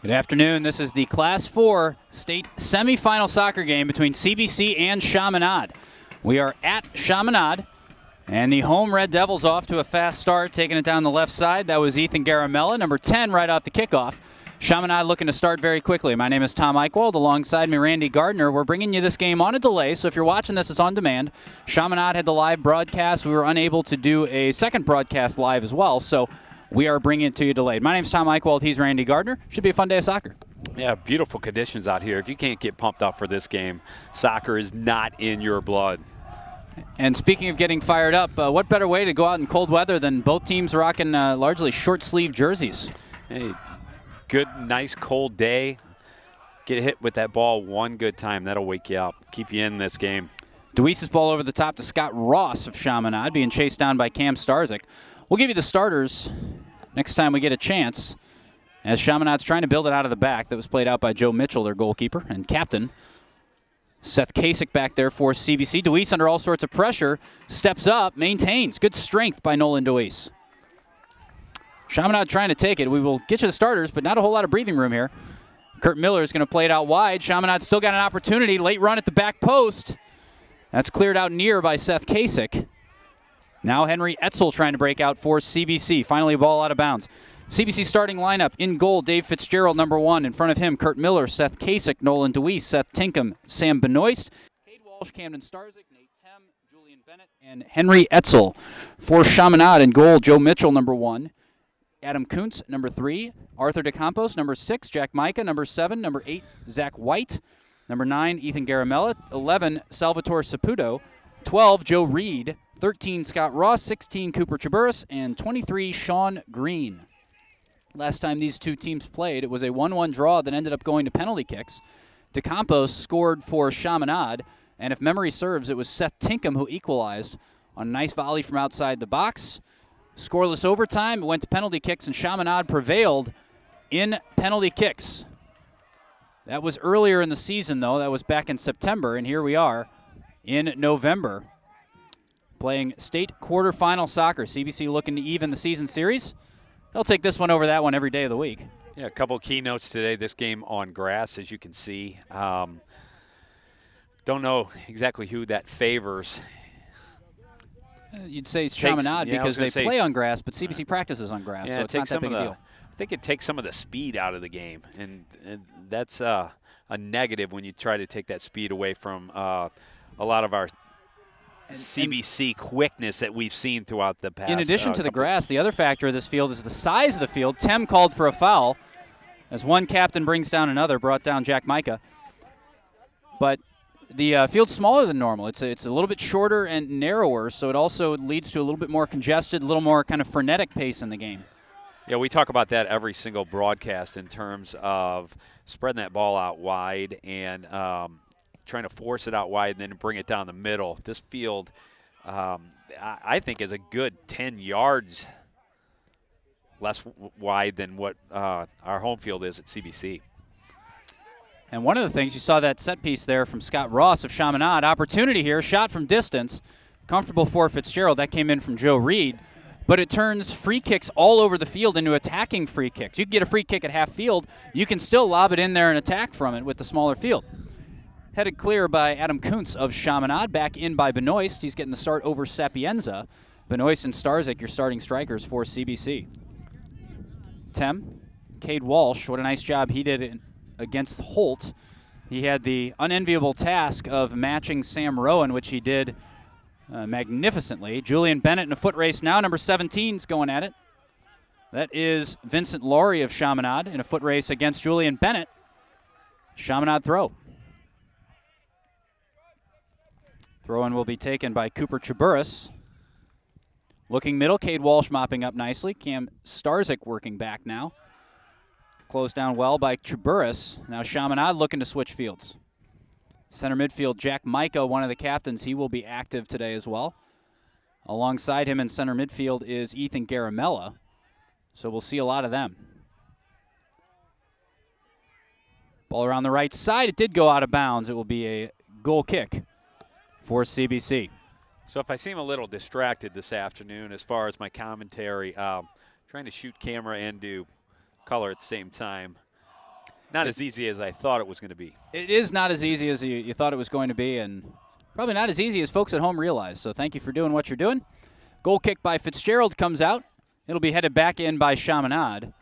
Good afternoon. This is the Class 4 state semifinal soccer game between CBC and Chaminade. We are at Chaminade, and the home Red Devils off to a fast start, taking it down the left side. That was Ethan Garamella, number 10, right off the kickoff. Chaminade looking to start very quickly. My name is Tom Eichwald. Alongside me, Randy Gardner. We're bringing you this game on a delay, so if you're watching this, it's on demand. Chaminade had the live broadcast. We were unable to do a second broadcast live as well, so we are bringing it to you delayed. My name's Tom Eichwald. He's Randy Gardner. Should be a fun day of soccer. Yeah, beautiful conditions out here. If you can't get pumped up for this game, soccer is not in your blood. And speaking of getting fired up, what better way to go out in cold weather than both teams rocking largely short-sleeve jerseys? Hey, good, nice, cold day. Get hit with that ball one good time. That'll wake you up, keep you in this game. Deweese's ball over the top to Scott Ross of Chaminade, being chased down by Cam Starzyk. We'll give you the starters next time we get a chance, as Chaminade's trying to build it out of the back. That was played out by Joe Mitchell, their goalkeeper and captain. Seth Kasich back there for CBC. Deweese, under all sorts of pressure, steps up, maintains. Good strength by Nolan Deweese. Chaminade trying to take it. We will get you the starters, but not a whole lot of breathing room here. Kurt Miller is going to play it out wide. Chaminade still got an opportunity. Late run at the back post. That's cleared out near by Seth Kasich. Now Henry Etzel trying to break out for CBC. Finally a ball out of bounds. CBC starting lineup. In goal, Dave Fitzgerald, number 1. In front of him, Kurt Miller, Seth Kasich, Nolan Deweese, Seth Tinkham, Sam Benoist, Cade Walsh, Camden Starzyk, Nate Tem, Julian Bennett, and Henry Etzel. For Chaminade in goal, Joe Mitchell, number 1. Adam Kuntz, number 3. Arthur DeCampos, number 6. Jack Micah, number 7. Number 8, Zach White. Number 9, Ethan Garamella. 11, Salvatore Saputo. 12, Joe Reed. 13, Scott Ross, 16, Cooper Chaburis, and 23, Sean Green. Last time these two teams played, it was a 1-1 draw that ended up going to penalty kicks. DeCampos scored for Chaminade, and if memory serves, it was Seth Tinkham who equalized on a nice volley from outside the box. Scoreless overtime, it went to penalty kicks, and Chaminade prevailed in penalty kicks. That was earlier in the season, though. That was back in September, and here we are in November, playing state quarterfinal soccer. CBC looking to even the season series. They'll take this one over that one every day of the week. Yeah, a couple of keynotes today. This game on grass, as you can see. Don't know exactly who that favors. You'd say it's Chaminade because they play on grass, but CBC practices on grass, yeah, so it's not that big a deal. I think it takes some of the speed out of the game, and that's a negative when you try to take that speed away from a lot of our CBC quickness that we've seen throughout the past. In addition to the grass, the other factor of this field is the size of the field. Tem called for a foul as one captain brings down another, brought down Jack Micah. But the field's smaller than normal. It's a little bit shorter and narrower, so it also leads to a little bit more congested, a little more kind of frenetic pace in the game. Yeah, we talk about that every single broadcast in terms of spreading that ball out wide and trying to force it out wide and then bring it down the middle. This field, I think, is a good 10 yards less wide than what our home field is at CBC. And one of the things, you saw that set piece there from Scott Ross of Chaminade. Opportunity here, shot from distance. Comfortable for Fitzgerald. That came in from Joe Reed. But it turns free kicks all over the field into attacking free kicks. You can get a free kick at half field. You can still lob it in there and attack from it with the smaller field. Headed clear by Adam Kuntz of Chaminade. Back in by Benoist. He's getting the start over Sapienza. Benoist and Starzyk, your starting strikers for CBC. Tem, Cade Walsh, what a nice job he did against Holt. He had the unenviable task of matching Sam Rowan, which he did magnificently. Julian Bennett in a foot race now. Number 17's going at it. That is Vincent Laurie of Chaminade in a foot race against Julian Bennett. Chaminade throw. Throw-in will be taken by Cooper Chaburis. Looking middle, Cade Walsh mopping up nicely. Cam Starzyk working back now. Closed down well by Chaburis. Now Chaminade looking to switch fields. Center midfield, Jack Micah, one of the captains. He will be active today as well. Alongside him in center midfield is Ethan Garamella. So we'll see a lot of them. Ball around the right side. It did go out of bounds. It will be a goal kick for CBC. So if I seem a little distracted this afternoon as far as my commentary, trying to shoot camera and do color at the same time. Not as easy as I thought it was going to be. It is not as easy as you thought it was going to be, and probably not as easy as folks at home realize. So thank you for doing what you're doing. Goal kick by Fitzgerald comes out. It'll be headed back in by Chaminade.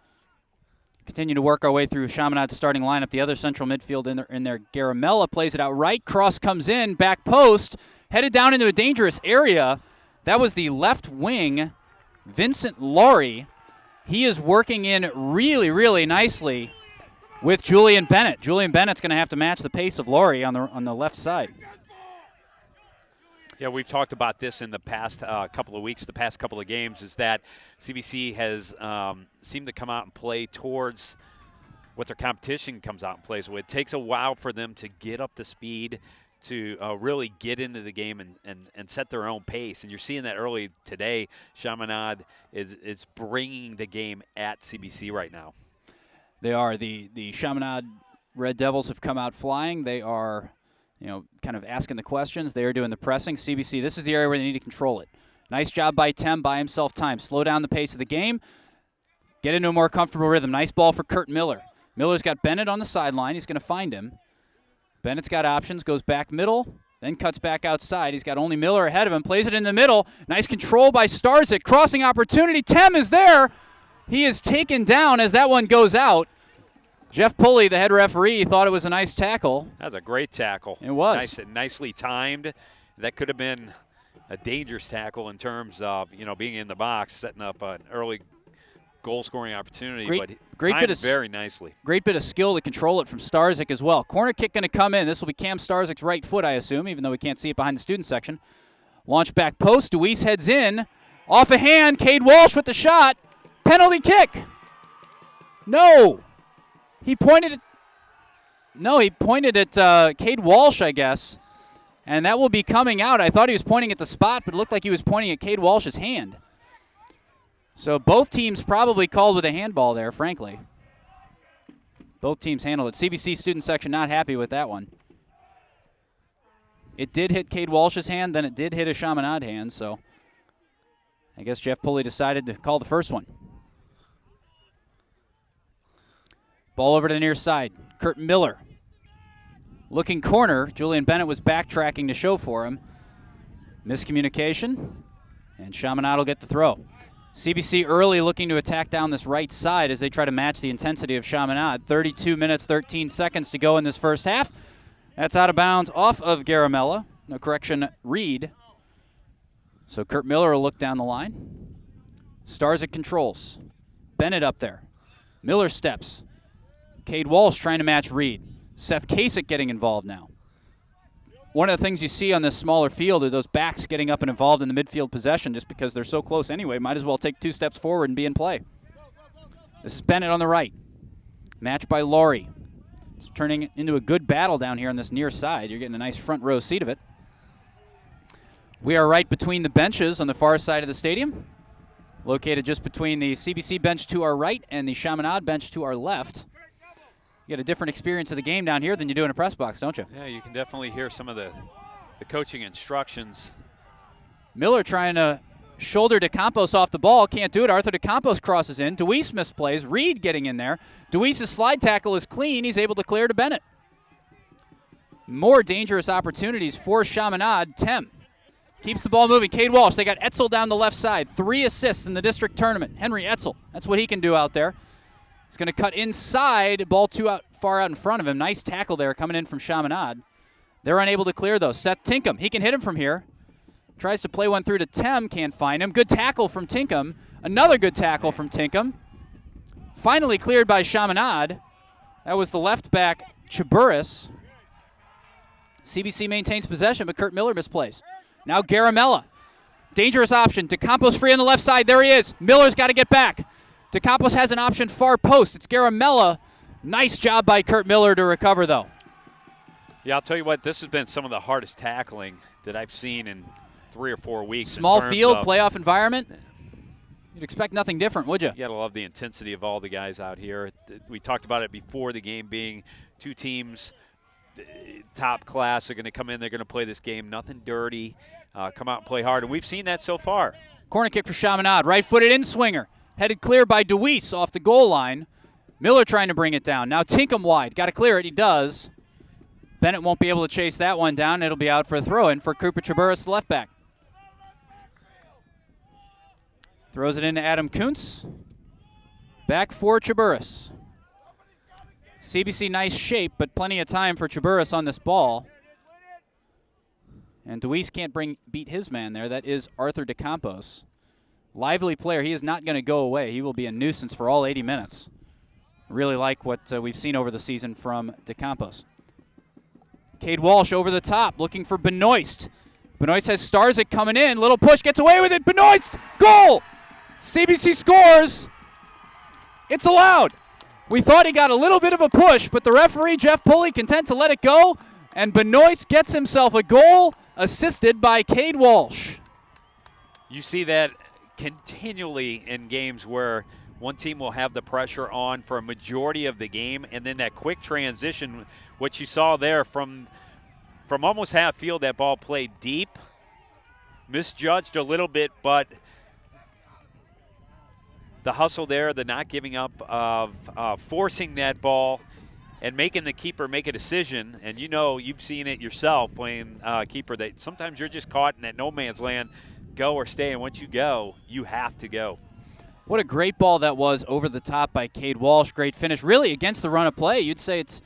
Continue to work our way through Chaminade's starting lineup. The other central midfield in there. Garamella plays it out right. Cross comes in, back post, headed down into a dangerous area. That was the left wing, Vincent Laurie. He is working in really, really nicely with Julian Bennett. Julian Bennett's going to have to match the pace of Laurie on the left side. Yeah, we've talked about this in the past couple of weeks, the past couple of games, is that CBC has seemed to come out and play towards what their competition comes out and plays with. It takes a while for them to get up to speed, to really get into the game and set their own pace. And you're seeing that early today. Chaminade is bringing the game at CBC right now. They are. The Chaminade Red Devils have come out flying. They are, kind of asking the questions. They are doing the pressing. CBC, this is the area where they need to control it. Nice job by Tem, buy himself time. Slow down the pace of the game. Get into a more comfortable rhythm. Nice ball for Kurt Miller. Miller's got Bennett on the sideline. He's going to find him. Bennett's got options, goes back middle, then cuts back outside. He's got only Miller ahead of him, plays it in the middle. Nice control by Starzik. Crossing opportunity. Tem is there. He is taken down as that one goes out. Jeff Pulley, the head referee, thought it was a nice tackle. That was a great tackle. It was. Nicely timed. That could have been a dangerous tackle in terms of, being in the box, setting up an early goal-scoring opportunity, great timed bit of, very nicely. Great bit of skill to control it from Starzik as well. Corner kick going to come in. This will be Cam Starzik's right foot, I assume, even though we can't see it behind the student section. Launch back post. Deweese heads in. Off a hand. Cade Walsh with the shot. Penalty kick. No. He pointed at Cade Walsh, I guess, and that will be coming out. I thought he was pointing at the spot, but it looked like he was pointing at Cade Walsh's hand. So both teams probably called with a handball there, frankly. Both teams handled it. CBC student section not happy with that one. It did hit Cade Walsh's hand, then it did hit a Chaminade hand, so I guess Jeff Pulley decided to call the first one. Ball over to the near side. Kurt Miller. Looking corner. Julian Bennett was backtracking to show for him. Miscommunication. And Chaminade will get the throw. CBC early looking to attack down this right side as they try to match the intensity of Chaminade. 32 minutes, 13 seconds to go in this first half. That's out of bounds off of Garamella. No correction, Reed. So Kurt Miller will look down the line. Starzik controls. Bennett up there. Miller steps. Cade Walsh trying to match Reed. Seth Kasich getting involved now. One of the things you see on this smaller field are those backs getting up and involved in the midfield possession just because they're so close anyway. Might as well take 2 steps forward and be in play. This is Bennett on the right. Matched by Laurie. It's turning into a good battle down here on this near side. You're getting a nice front row seat of it. We are right between the benches on the far side of the stadium. Located just between the CBC bench to our right and the Chaminade bench to our left. You get a different experience of the game down here than you do in a press box, don't you? Yeah, you can definitely hear some of the coaching instructions. Miller trying to shoulder DeCampos off the ball. Can't do it. Arthur DeCampos crosses in. Deweese misplays. Reed getting in there. Deweese's slide tackle is clean. He's able to clear to Bennett. More dangerous opportunities for Chaminade. Tem keeps the ball moving. Cade Walsh. They got Etzel down the left side. 3 assists in the district tournament. Henry Etzel. That's what he can do out there. He's going to cut inside. Ball far out in front of him. Nice tackle there coming in from Chaminade. They're unable to clear, though. Seth Tinkham. He can hit him from here. Tries to play one through to Tem. Can't find him. Good tackle from Tinkham. Another good tackle from Tinkham. Finally cleared by Chaminade. That was the left back, Chaburis. CBC maintains possession, but Kurt Miller misplays. Now Garamella. Dangerous option. DeCampos free on the left side. There he is. Miller's got to get back. DeCampos has an option far post. It's Garamella. Nice job by Kurt Miller to recover, though. Yeah, I'll tell you what, this has been some of the hardest tackling that I've seen in 3 or 4 weeks. Small field, playoff environment. You'd expect nothing different, would you? You got to love the intensity of all the guys out here. We talked about it before the game being 2 teams, top class, are going to come in. They're going to play this game. Nothing dirty. Come out and play hard, and we've seen that so far. Corner kick for Chaminade. Right-footed in-swinger. Headed clear by Deweese off the goal line. Miller trying to bring it down. Now Tinkham wide. Got to clear it. He does. Bennett won't be able to chase that one down. It'll be out for a throw-in for Cooper Chaburis, left back. Throws it into Adam Kuntz. Back for Chaburis. CBC nice shape, but plenty of time for Chaburis on this ball. And Deweese can't beat his man there. That is Arthur DeCampos. Lively player. He is not going to go away. He will be a nuisance for all 80 minutes. Really like what we've seen over the season from DeCampos. Cade Walsh over the top, looking for Benoist. Benoist has Starzyk coming in. Little push, gets away with it. Benoist, goal! CBC scores. It's allowed. We thought he got a little bit of a push, but the referee, Jeff Pulley, content to let it go. And Benoist gets himself a goal, assisted by Cade Walsh. You see that continually in games where one team will have the pressure on for a majority of the game, and then that quick transition, what you saw there from almost half field, that ball played deep, misjudged a little bit, but the hustle there, the not giving up of forcing that ball and making the keeper make a decision, and you know, you've seen it yourself playing keeper, that sometimes you're just caught in that no man's land, go or stay, and once you go, you have to go. What a great ball that was over the top by Cade Walsh. Great finish. Really against the run of play. You'd say it's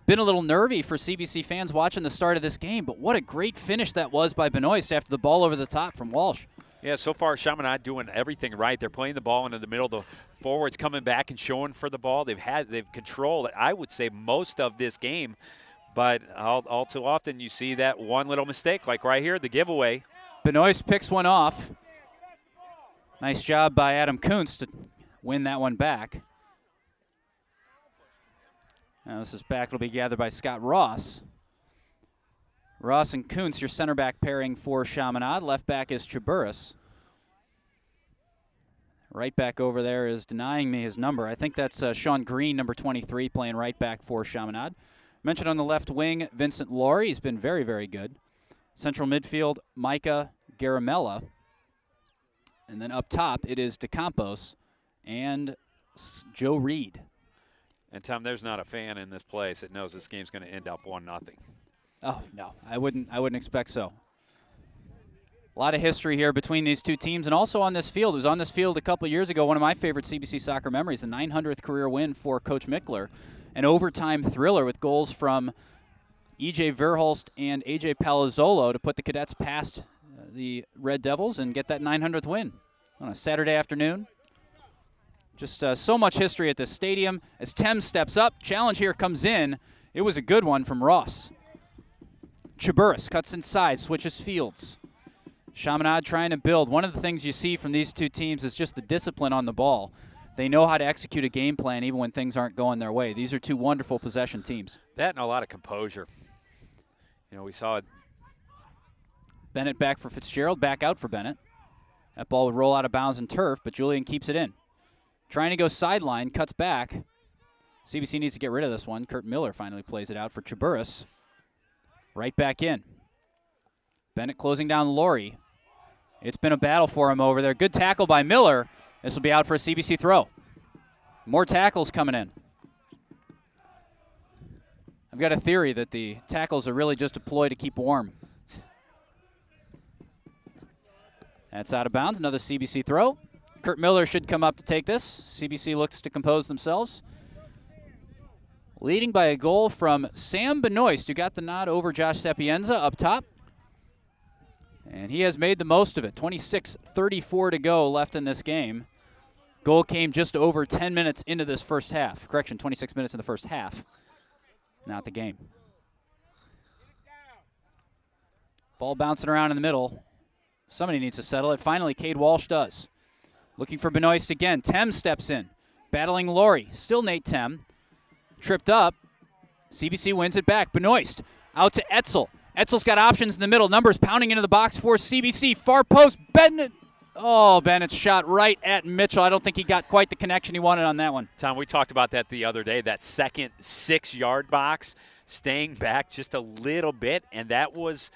been a little nervy for CBC fans watching the start of this game, but what a great finish that was by Benoist after the ball over the top from Walsh. Yeah, so far Chaminade doing everything right. They're playing the ball into the middle. The forwards coming back and showing for the ball. They've controlled, I would say, most of this game, but all too often you see that one little mistake, like right here, the giveaway. Benoist picks one off. Nice job by Adam Kuntz to win that one back. Now this is back. It'll be gathered by Scott Ross. Ross and Kuntz, your center back pairing for Chaminade. Left back is Chaburis. Right back over there is denying me his number. I think that's Sean Green, number 23, playing right back for Chaminade. Mentioned on the left wing, Vincent Laurie. He's been very, very good. Central midfield, Micah Garamella. And then up top, it is DeCampos and Joe Reed. And, Tom, there's not a fan in this place that knows this game's going to end up 1-0. Oh, no, I wouldn't expect so. A lot of history here between these two teams, and also on this field. It was on this field a couple years ago, one of my favorite CBC soccer memories, the 900th career win for Coach Mickler, an overtime thriller with goals from E.J. Verhulst and A.J. Palazzolo to put the Cadets past the Red Devils and get that 900th win on a Saturday afternoon. Just so much history at this stadium. As Thames steps up, challenge here comes in. It was a good one from Ross. Chaburis cuts inside, switches fields. Chaminade trying to build. One of the things you see from these two teams is just the discipline on the ball. They know how to execute a game plan even when things aren't going their way. These are two wonderful possession teams. That and a lot of composure. You know, we saw it. Bennett back for Fitzgerald, back out for Bennett. That ball would roll out of bounds and turf, but Julian keeps it in. Trying to go sideline, cuts back. CBC needs to get rid of this one. Kurt Miller finally plays it out for Chaburis. Right back in. Bennett closing down Laurie. It's been a battle for him over there. Good tackle by Miller. This will be out for a CBC throw. More tackles coming in. I've got a theory that the tackles are really just a ploy to keep warm. That's out of bounds. Another CBC throw. Kurt Miller should come up to take this. CBC looks to compose themselves. Leading by a goal from Sam Benoist, who got the nod over Josh Sapienza up top. And he has made the most of it. 26:34 to go left in this game. Goal came just over 10 minutes into this first half. Correction, 26 minutes in the first half. Not the game. Ball bouncing around in the middle. Somebody needs to settle it. Finally, Cade Walsh does. Looking for Benoist again. Tem steps in. Battling Laurie. Still Nate Tem. Tripped up. CBC wins it back. Benoist out to Etzel. Etzel's got options in the middle. Numbers pounding into the box for CBC. Far post. Bennett. Oh, Bennett's shot right at Mitchell. I don't think he got quite the connection he wanted on that one. Tom, we talked about that the other day, that second 6-yard box, staying back just a little bit, and that was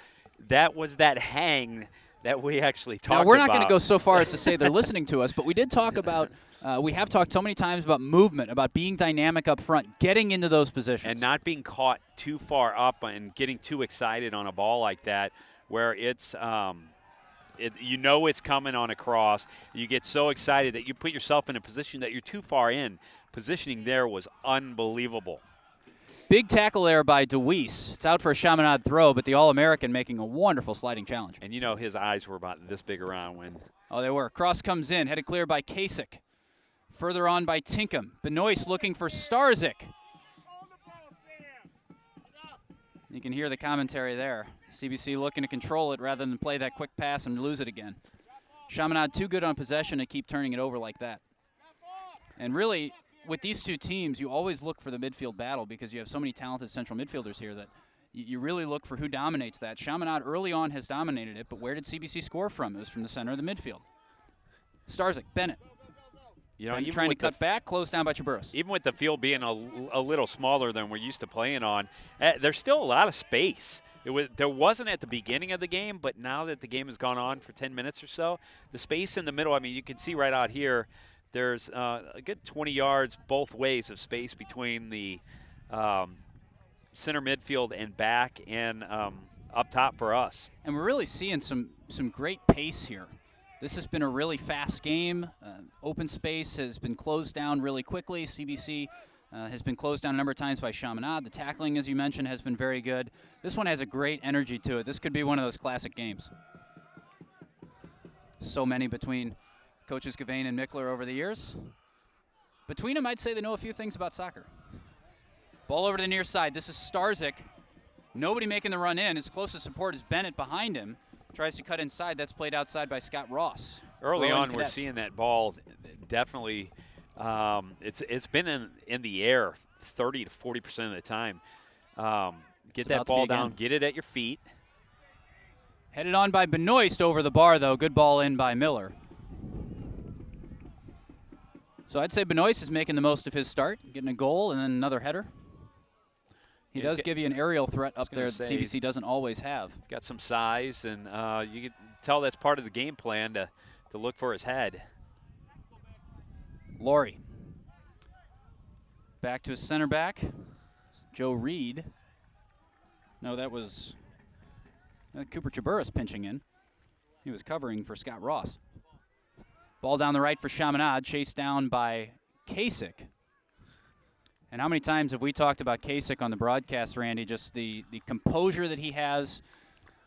that hang that we actually talked about. Now, we're not going to go so far as to say they're listening to us, but we did talk about, we have talked so many times about movement, about being dynamic up front, getting into those positions. And not being caught too far up and getting too excited on a ball like that where it's you know it's coming on a cross. You get so excited that you put yourself in a position that you're too far in. Positioning there was unbelievable. Big tackle there by DeWeese. It's out for a Chaminade throw, but the All-American making a wonderful sliding challenge. And you know his eyes were about this big around when. Oh, they were. Cross comes in, headed clear by Kasich. Further on by Tinkham. Benoist looking for Starzyk. You can hear the commentary there. CBC looking to control it rather than play that quick pass and lose it again. Chaminade too good on possession to keep turning it over like that. And really, with these two teams, you always look for the midfield battle because you have so many talented central midfielders here that you really look for who dominates that. Chaminade early on has dominated it, but where did CBC score from? It was from the center of the midfield. Starzyk, Bennett. You know, even trying to cut back, closed down by Chaburris. Even with the field being a little smaller than we're used to playing on, there's still a lot of space. There wasn't at the beginning of the game, but now that the game has gone on for 10 minutes or so, the space in the middle, I mean, you can see right out here, there's a good 20 yards both ways of space between the center midfield and back and up top for us. And we're really seeing some great pace here. This has been a really fast game. Open space has been closed down really quickly. CBC has been closed down a number of times by Chaminade. The tackling, as you mentioned, has been very good. This one has a great energy to it. This could be one of those classic games. So many between coaches Gavain and Mickler over the years. Between them, I'd say they know a few things about soccer. Ball over to the near side. This is Starzyk. Nobody making the run in. His closest support is Bennett behind him. Tries to cut inside. That's played outside by Scott Ross. Early on, we're seeing that ball definitely. It's been in the air 30 to 40% of the time. Get that ball down. Get it at your feet. Headed on by Benoist over the bar, though. Good ball in by Miller. So I'd say Benoist is making the most of his start, getting a goal and then another header. He does give you an aerial threat up there that CBC doesn't always have. He's got some size, and you can tell that's part of the game plan to look for his head. Laurie. Back to his center back. Joe Reed. No, that was Cooper Chaburris pinching in. He was covering for Scott Ross. Ball down the right for Chaminade, chased down by Kasich. And how many times have we talked about Kasich on the broadcast, Randy? Just the composure that he has.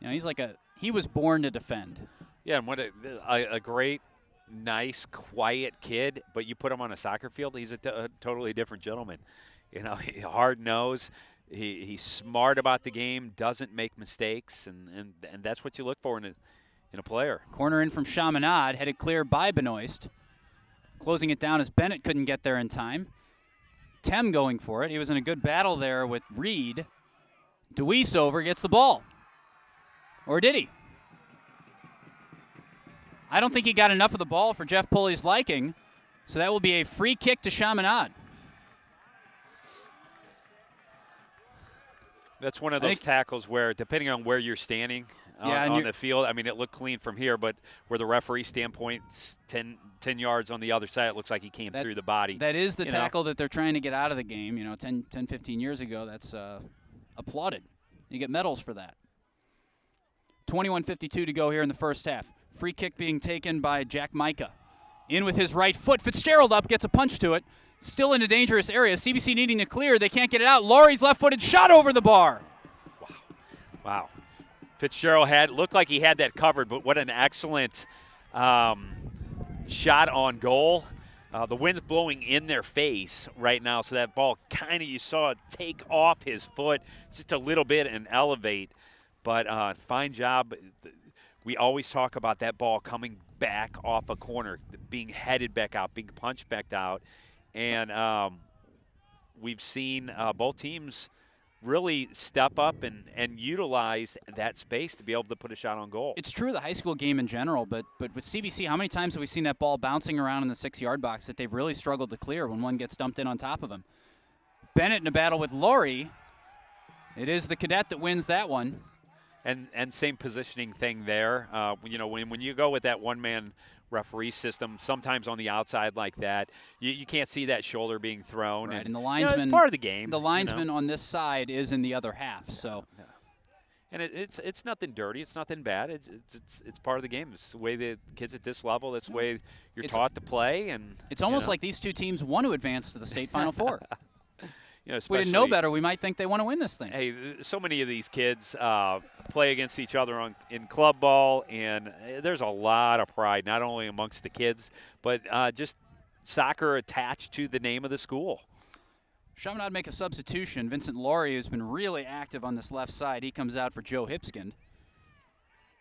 You know, he was born to defend. Yeah, and what a great, nice, quiet kid. But you put him on a soccer field, he's a totally different gentleman. You know, hard nose. He's smart about the game, doesn't make mistakes, and that's what you look for in a player. Corner in from Chaminade, headed clear by Benoist. Closing it down as Bennett couldn't get there in time. Tem going for it. He was in a good battle there with Reed. DeWeese over, gets the ball. Or did he? I don't think he got enough of the ball for Jeff Pulley's liking, so that will be a free kick to Chaminade. That's one of those tackles where, depending on where you're standing on the field, I mean, it looked clean from here, but where the referee standpoint's 10 yards on the other side, it looks like he came through the body. That is the tackle that they're trying to get out of the game. 10, 15 years ago, that's applauded. You get medals for that. 21:52 to go here in the first half. Free kick being taken by Jack Micah. In with his right foot. Fitzgerald up, gets a punch to it. Still in a dangerous area. CBC needing to clear. They can't get it out. Laurie's left-footed shot over the bar. Wow. Fitzgerald looked like he had that covered, but what an excellent shot on goal. The wind's blowing in their face right now, so that ball kind of, you saw it take off his foot just a little bit and elevate. But fine job. We always talk about that ball coming back off a corner, being headed back out, being punched back out. And we've seen both teams really step up and utilize that space to be able to put a shot on goal. It's true of the high school game in general, but with CBC, how many times have we seen that ball bouncing around in the 6-yard box that they've really struggled to clear when one gets dumped in on top of him? Bennett in a battle with Laurie. It is the Cadet that wins that one. And same positioning thing there. You know, when you go with that one-man referee system, sometimes on the outside like that, you can't see that shoulder being thrown. Right, and the you know, linesman, it's part of the game. The linesman on this side is in the other half, so. Yeah. And it's nothing dirty. It's nothing bad. It's part of the game. It's the way the kids at this level. That's the way you're taught to play. And it's almost like these two teams want to advance to the state Final Four. You know, if we didn't know better, we might think they want to win this thing. Hey, so many of these kids play against each other in club ball, and there's a lot of pride, not only amongst the kids, but just soccer attached to the name of the school. Chaminade make a substitution. Vincent Laurie, who's been really active on this left side, he comes out for Joe Hipskind.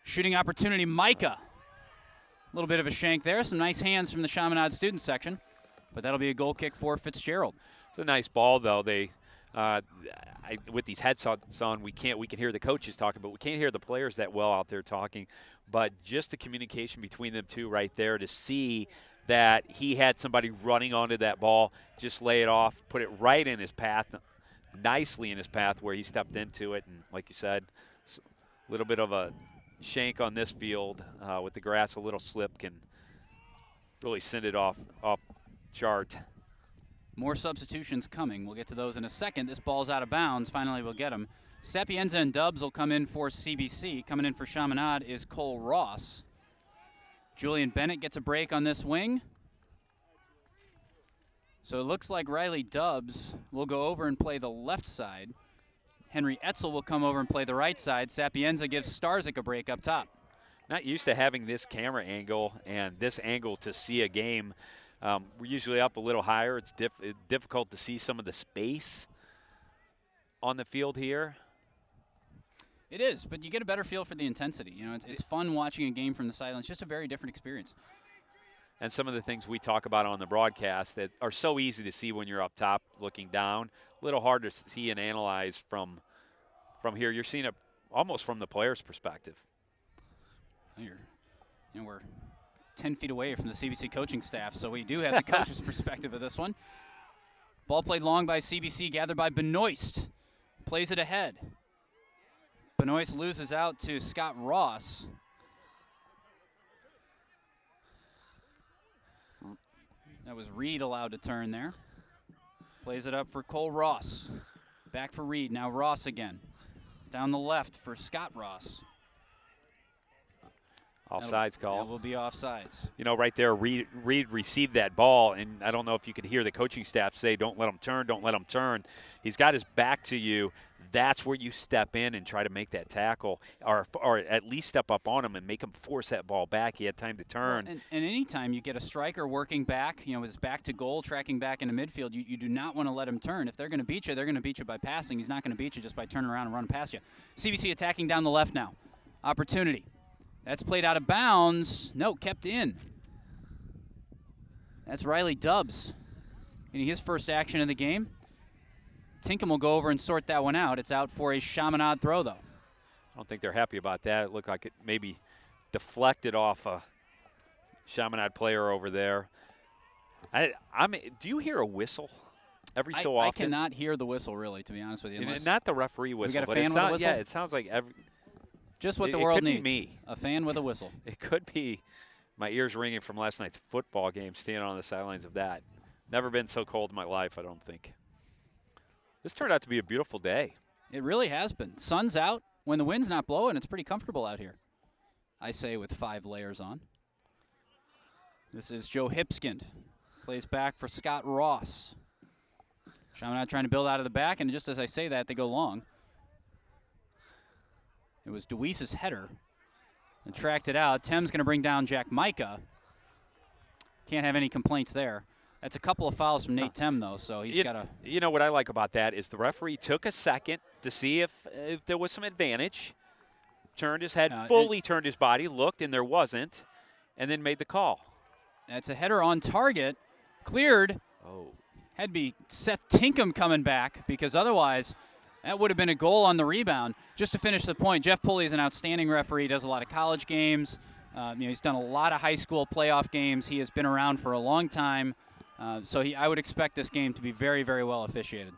Shooting opportunity, Micah. A little bit of a shank there. Some nice hands from the Chaminade student section, but that'll be a goal kick for Fitzgerald. It's a nice ball, though. They, with these headsets on, we can hear the coaches talking, but we can't hear the players that well out there talking. But just the communication between them two right there to see that he had somebody running onto that ball, just lay it off, put it right in his path, nicely in his path where he stepped into it. And like you said, a little bit of a shank on this field with the grass, a little slip can really send it off chart. More substitutions coming. We'll get to those in a second. This ball's out of bounds. Finally, we'll get them. Sapienza and Dubs will come in for CBC. Coming in for Chaminade is Cole Ross. Julian Bennett gets a break on this wing. So it looks like Riley Dubs will go over and play the left side. Henry Etzel will come over and play the right side. Sapienza gives Starzyk a break up top. Not used to having this camera angle and this angle to see a game. We're usually up a little higher. It's difficult to see some of the space on the field here. It is, but you get a better feel for the intensity. You know, it's fun watching a game from the sideline. It's just a very different experience. And some of the things we talk about on the broadcast that are so easy to see when you're up top looking down, a little hard to see and analyze from here. You're seeing it almost from the player's perspective. We're 10 feet away from the CBC coaching staff, so we do have the coach's perspective of this one. Ball played long by CBC, gathered by Benoist. Plays it ahead. Benoist loses out to Scott Ross. That was Reed allowed to turn there. Plays it up for Cole Ross. Back for Reed, now Ross again. Down the left for Scott Ross. Offsides call. That will be offsides. You know, right there, Reed received that ball, and I don't know if you could hear the coaching staff say, don't let him turn, don't let him turn. He's got his back to you. That's where you step in and try to make that tackle, or at least step up on him and make him force that ball back. He had time to turn. Well, and anytime you get a striker working back, with his back to goal, tracking back into midfield, you do not want to let him turn. If they're going to beat you, they're going to beat you by passing. He's not going to beat you just by turning around and running past you. CBC attacking down the left now. Opportunity. That's played out of bounds. No, kept in. That's Riley Dubs getting his first action of the game. Tinkham will go over and sort that one out. It's out for a Chaminade throw, though. I don't think they're happy about that. It looked like it maybe deflected off a Chaminade player over there. Do you hear a whistle every so often? I cannot hear the whistle, really, to be honest with you. Not the referee whistle. We got a fan with a whistle? Yeah, it sounds like just what the world needs. It could be me. A fan with a whistle. It could be my ears ringing from last night's football game, standing on the sidelines of that. Never been so cold in my life, I don't think. This turned out to be a beautiful day. It really has been. Sun's out. When the wind's not blowing, it's pretty comfortable out here. I say with 5 layers on. This is Joe Hipskind. Plays back for Scott Ross. Chaminade trying to build out of the back, and just as I say that, they go long. It was DeWeese's header and tracked it out. Tem's going to bring down Jack Micah. Can't have any complaints there. That's a couple of fouls from Nate Tem, though, so he's got to. You know what I like about that is the referee took a second to see if there was some advantage, turned his head, fully turned his body, looked, and there wasn't, and then made the call. That's a header on target. Cleared. Oh. Had to be Seth Tinkham coming back, because otherwise that would have been a goal on the rebound. Just to finish the point, Jeff Pulley is an outstanding referee. He does a lot of college games. He's done a lot of high school playoff games. He has been around for a long time. So I would expect this game to be very, very well officiated.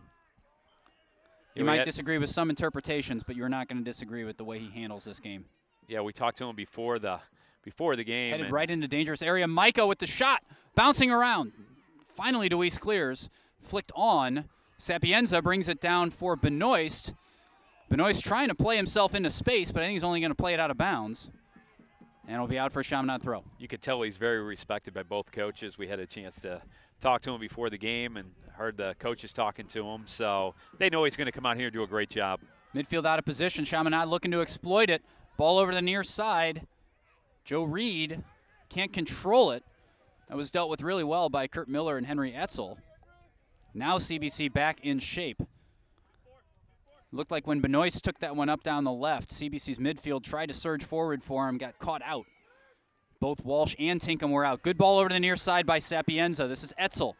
You might disagree with some interpretations, but you're not going to disagree with the way he handles this game. Yeah, we talked to him before the game. Headed right into dangerous area. Micah with the shot, bouncing around. Finally, Deweese clears. Flicked on. Sapienza brings it down for Benoist. Benoist trying to play himself into space, but I think he's only going to play it out of bounds. And it'll be out for a Chaminade throw. You could tell he's very respected by both coaches. We had a chance to talk to him before the game and heard the coaches talking to him. So they know he's going to come out here and do a great job. Midfield out of position. Chaminade looking to exploit it. Ball over the near side. Joe Reed can't control it. That was dealt with really well by Kurt Miller and Henry Etzel. Now CBC back in shape. Looked like when Benoist took that one up down the left, CBC's midfield tried to surge forward for him, got caught out. Both Walsh and Tinkham were out. Good ball over to the near side by Sapienza. This is Etzel.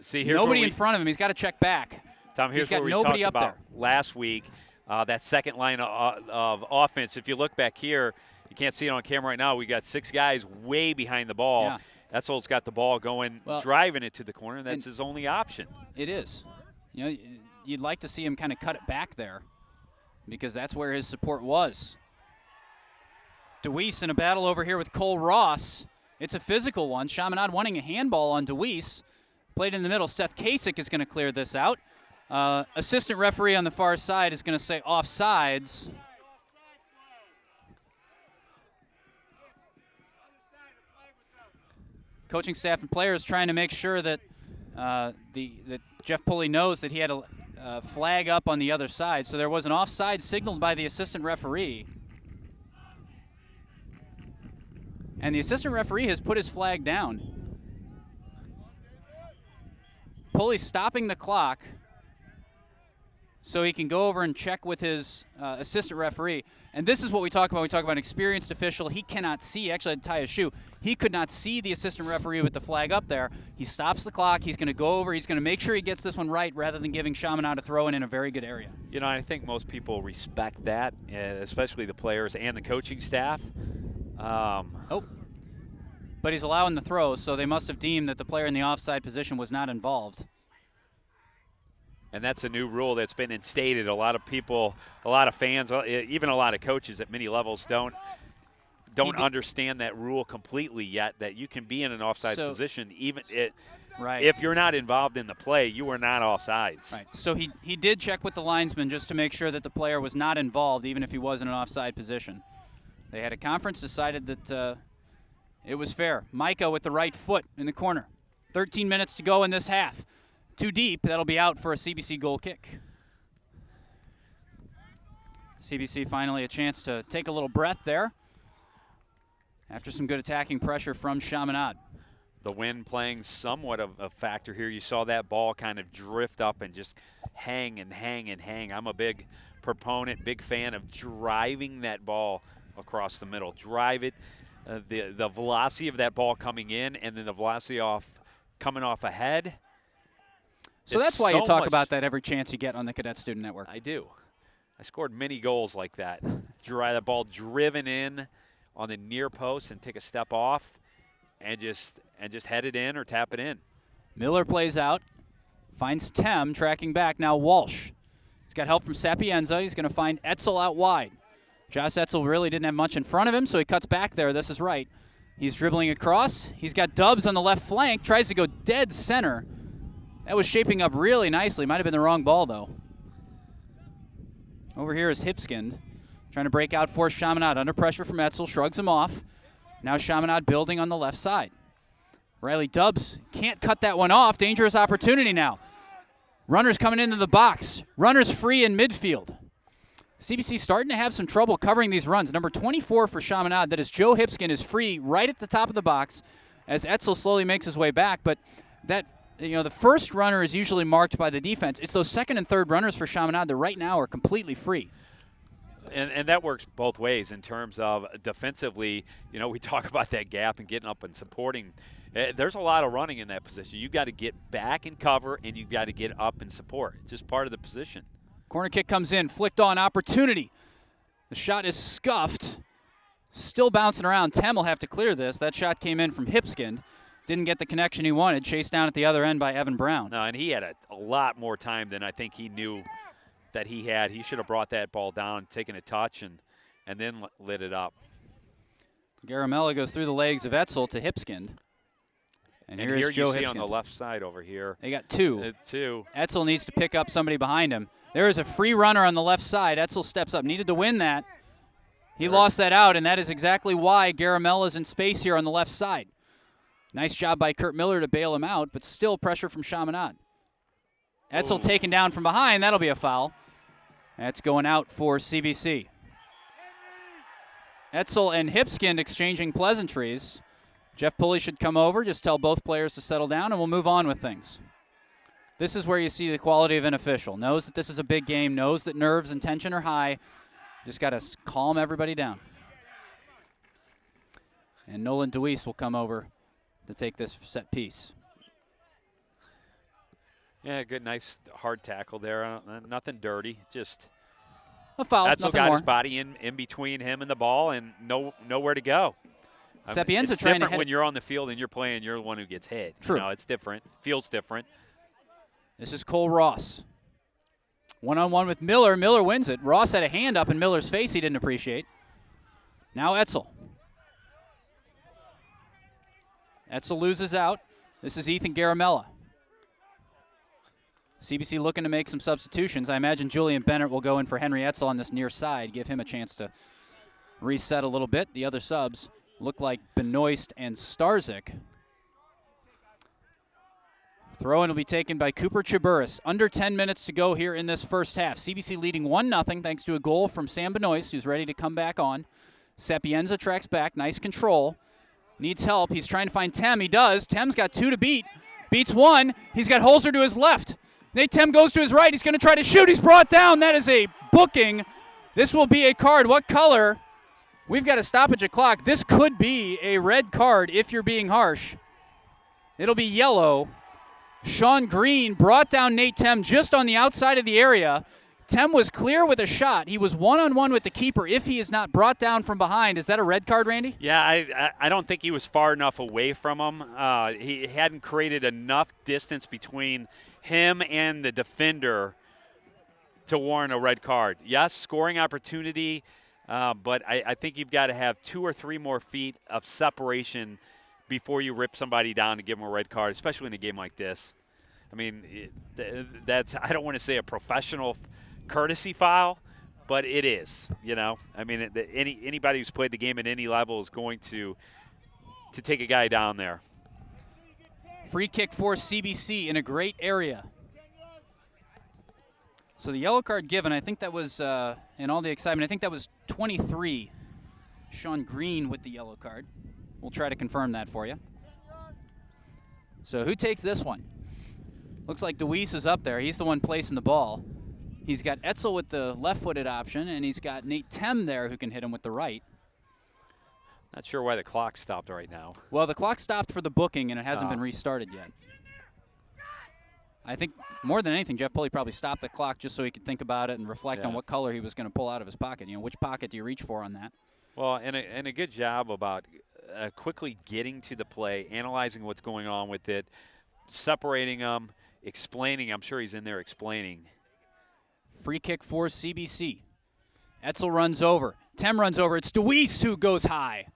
See, here's nobody in front of him. He's got to check back. Tom, here's what we talked about last week. That second line of offense. If you look back here, you can't see it on camera right now. We got 6 guys way behind the ball. Yeah. Etzel's got the ball going, driving it to the corner. That's his only option. It is. You know, you'd like to see him kind of cut it back there because that's where his support was. Deweese in a battle over here with Cole Ross. It's a physical one. Chaminade wanting a handball on Deweese. Played in the middle. Seth Kasich is going to clear this out. Assistant referee on the far side is going to say offsides. Coaching staff and players trying to make sure that that Jeff Pulley knows that he had a flag up on the other side. So there was an offside signaled by the assistant referee. And the assistant referee has put his flag down. Pulley's stopping the clock so he can go over and check with his assistant referee. And this is what we talk about. We talk about an experienced official. He cannot see. Actually, I had to tie his shoe. He could not see the assistant referee with the flag up there. He stops the clock. He's going to go over. He's going to make sure he gets this one right rather than giving Chaminade a throw in a very good area. You know, I think most people respect that, especially the players and the coaching staff. But he's allowing the throw, so they must have deemed that the player in the offside position was not involved. And that's a new rule that's been instated. A lot of people, a lot of fans, even a lot of coaches at many levels don't understand that rule completely yet, that you can be in an offside position even if you're not involved in the play, you are not offsides. Right. So he did check with the linesman just to make sure that the player was not involved even if he was in an offside position. They had a conference, decided that it was fair. Micah with the right foot in the corner. 13 minutes to go in this half. Too deep, that'll be out for a CBC goal kick. CBC finally a chance to take a little breath there after some good attacking pressure from Chaminade. The wind playing somewhat of a factor here. You saw that ball kind of drift up and just hang and hang and hang. I'm a big proponent, big fan of driving that ball across the middle. Drive it. The velocity of that ball coming in and then the velocity coming off ahead. So that's why you talk about that every chance you get on the Cadet Student Network. I do. I scored many goals like that. That ball driven in on the near post and take a step off and just head it in or tap it in. Miller plays out, finds Tem tracking back. Now Walsh. He's got help from Sapienza. He's going to find Etzel out wide. Josh Etzel really didn't have much in front of him, so he cuts back there. This is right. He's dribbling across. He's got Dubs on the left flank. Tries to go dead center. That was shaping up really nicely. Might have been the wrong ball, though. Over here is Hipskind. Trying to break out for Chaminade. Under pressure from Etzel. Shrugs him off. Now Chaminade building on the left side. Riley Dubs can't cut that one off. Dangerous opportunity now. Runners coming into the box. Runners free in midfield. CBC starting to have some trouble covering these runs. Number 24 for Chaminade, that is Joe Hipskind, is free right at the top of the box as Etzel slowly makes his way back. But that, the first runner is usually marked by the defense. It's those second and third runners for Chaminade that right now are completely free. And that works both ways in terms of defensively. We talk about that gap and getting up and supporting. There's a lot of running in that position. You've got to get back and cover, and you've got to get up and support. It's just part of the position. Corner kick comes in, flicked on, opportunity. The shot is scuffed. Still bouncing around. Tem will have to clear this. That shot came in from Hipskind. Didn't get the connection he wanted. Chased down at the other end by Evan Brown. No, and he had a lot more time than I think he knew that he had. He should have brought that ball down, taken a touch, and then lit it up. Garamella goes through the legs of Etzel to Hipskind. And here here's Joe you see Hipskind. on the left side over here. They got two. Two. Etzel needs to pick up somebody behind him. There is a free runner on the left side. Etzel steps up, needed to win that. He lost that out, and that is exactly why Garamella's in space here on the left side. Nice job by Kurt Miller to bail him out, but still pressure from Chaminade. Etzel taken down from behind. That'll be a foul. That's going out for CBC. Etzel and Hipskind exchanging pleasantries. Jeff Pulley should come over, just tell both players to settle down, and we'll move on with things. This is where you see the quality of an official. Knows that this is a big game, knows that nerves and tension are high. Just got to calm everybody down. And Nolan DeWeese will come over to take this set piece. Yeah, good, nice hard tackle there. Nothing dirty, just a foul. Etzel got his body in between him and the ball and nowhere to go. Sapienza it's trying to different when you're on the field and you're playing, you're the one who gets hit. True. You know, it's different. Feels different. This is Cole Ross. One-on-one with Miller. Miller wins it. Ross had a hand up in Miller's face he didn't appreciate. Now Etzel. Etzel loses out. This is Ethan Garamella. CBC looking to make some substitutions. I imagine Julian Bennett will go in for Henry Etzel on this near side, give him a chance to reset a little bit. The other subs look like Benoist and Starzik. Throw-in will be taken by Cooper Chaburis. Under 10 minutes to go here in this first half. CBC leading 1-0 thanks to a goal from Sam Benoist, who's ready to come back on. Sapienza tracks back. Nice control. Needs help. He's trying to find Tem. He does. Tem's got two to beat. Beats one. He's got Holzer to his left. Nate Tem goes to his right. He's going to try to shoot. He's brought down. That is a booking. This will be a card. What color? We've got a stoppage of clock. This could be a red card if you're being harsh. It'll be yellow. Sean Green brought down Nate Tem just on the outside of the area. Tem was clear with a shot. He was one-on-one with the keeper if he is not brought down from behind. Is that a red card, Randy? Yeah, I don't think he was far enough away from him. He hadn't created enough distance between him and the defender to warrant a red card. Yes, scoring opportunity, but I think you've got to have 2 or 3 more feet of separation before you rip somebody down to give them a red card, especially in a game like this. I mean, that's, I don't want to say a professional courtesy foul, but it is, you know. I mean, anybody who's played the game at any level is going to take a guy down there. Free kick for CBC in a great area. So the yellow card given, I think that was, in all the excitement, I think that was 23. Sean Green with the yellow card. We'll try to confirm that for you. So who takes this one? Looks like DeWeese is up there. He's the one placing the ball. He's got Etzel with the left-footed option, and he's got Nate Tem there who can hit him with the right. Not sure why the clock stopped right now. Well, the clock stopped for the booking, and it hasn't been restarted yet. I think more than anything, Jeff Pulley probably stopped the clock just so he could think about it and reflect on what color he was going to pull out of his pocket. You know, which pocket do you reach for on that? Well, and a good job about quickly getting to the play, analyzing what's going on with it, separating them, explaining. I'm sure he's in there explaining. Free kick for CBC. Etzel runs over. Tem runs over. It's DeWeese who goes high.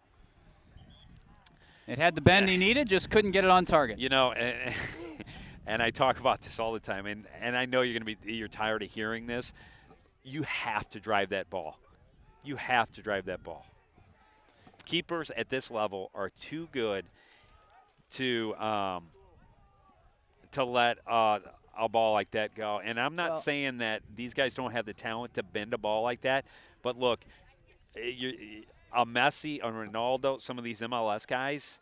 It had the bend he needed, just couldn't get it on target. You know, and I talk about this all the time, and I know you're tired of hearing this. You have to drive that ball. You have to drive that ball. Keepers at this level are too good to let a ball like that go. And I'm not saying that these guys don't have the talent to bend a ball like that, but look, a Messi, a Ronaldo, some of these MLS guys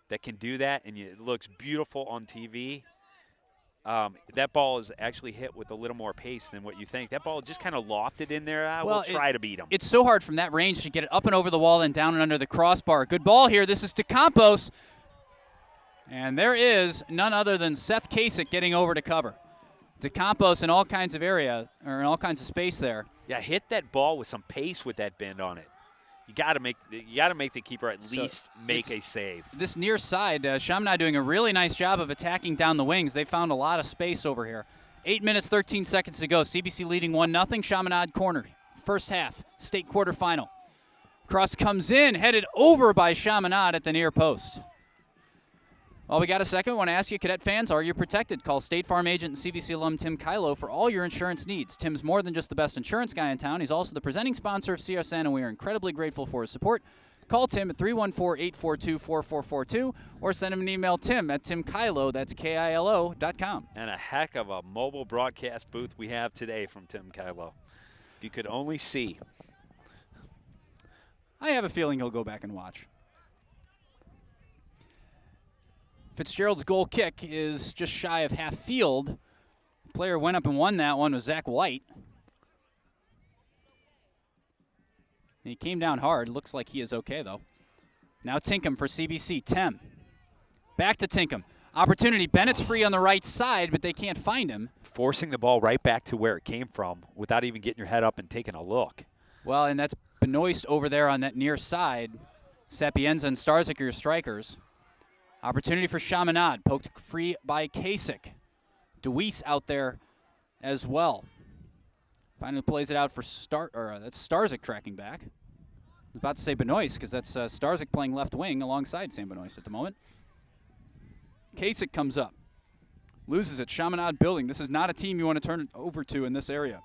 that can do that, and it looks beautiful on TV. That ball is actually hit with a little more pace than what you think. That ball just kind of lofted in there. We'll try to beat him. It's so hard from that range to get it up and over the wall and down and under the crossbar. Good ball here. This is to Campos. And there is none other than Seth Kasich getting over to cover. To Campos in all kinds of area, or in all kinds of space there. Yeah, hit that ball with some pace with that bend on it. You got to make the keeper at least make a save. This near side, Chaminade doing a really nice job of attacking down the wings. They found a lot of space over here. 8 minutes, 13 seconds to go. CBC leading 1-0. Chaminade corner. First half, state quarterfinal. Cross comes in, headed over by Chaminade at the near post. Well, we got a second. I want to ask you, Cadet fans, are you protected? Call State Farm agent and CBC alum Tim Kylo for all your insurance needs. Tim's more than just the best insurance guy in town. He's also the presenting sponsor of CSN, and we are incredibly grateful for his support. Call Tim at 314-842-4442 or send him an email, tim@timkylo, that's KILO.com. And a heck of a mobile broadcast booth we have today from Tim Kylo. If you could only see. I have a feeling he'll go back and watch. Fitzgerald's goal kick is just shy of half field. The player went up and won that one was Zach White. He came down hard. Looks like he is okay, though. Now Tinkham for CBC. Tem. Back to Tinkham. Opportunity. Bennett's free on the right side, but they can't find him. Forcing the ball right back to where it came from without even getting your head up and taking a look. Well, and that's Benoist over there on that near side. Sapienza and Starzik are your strikers. Opportunity for Chaminade. Poked free by Kasich. DeWeese out there as well. Finally plays it out for that's Starzik tracking back. I was about to say Benoist because that's Starzik playing left wing alongside Sam Benoist at the moment. Kasich comes up. Loses it. Chaminade building. This is not a team you want to turn it over to in this area.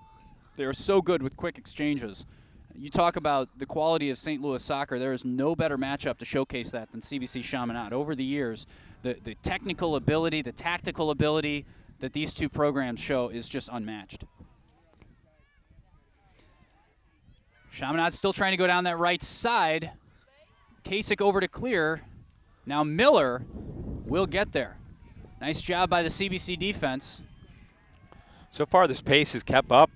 They are so good with quick exchanges. You talk about the quality of St. Louis soccer. There is no better matchup to showcase that than CBC Chaminade. Over the years, the technical ability, the tactical ability that these two programs show is just unmatched. Chaminade's still trying to go down that right side. Kasich over to clear. Now Miller will get there. Nice job by the CBC defense. So far, this pace has kept up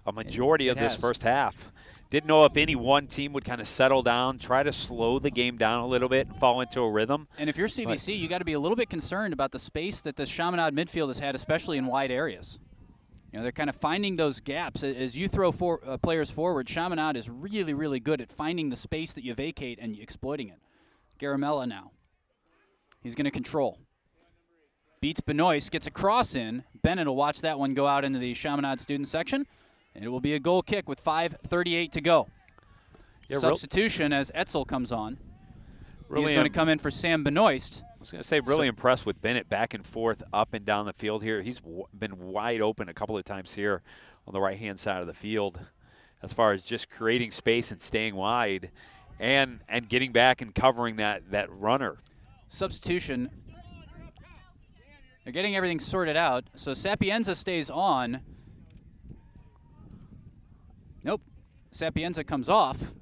a majority of this first half. Didn't know if any one team would kind of settle down, try to slow the game down a little bit and fall into a rhythm. And if you're CBC, you got to be a little bit concerned about the space that the Chaminade midfield has had, especially in wide areas. You know, they're kind of finding those gaps. As you throw players forward, Chaminade is really, really good at finding the space that you vacate and exploiting it. Garamella now. He's going to control. Beats Benoist, gets a cross in. Bennett will watch that one go out into the Chaminade student section. And it will be a goal kick with 5:38 to go. Yeah, substitution as Etzel comes on. He's going to come in for Sam Benoist. I was going to say, really impressed with Bennett back and forth, up and down the field here. He's been wide open a couple of times here on the right-hand side of the field as far as just creating space and staying wide and getting back and covering that runner. Substitution. They're getting everything sorted out. So Sapienza stays on. Nope. Sapienza comes off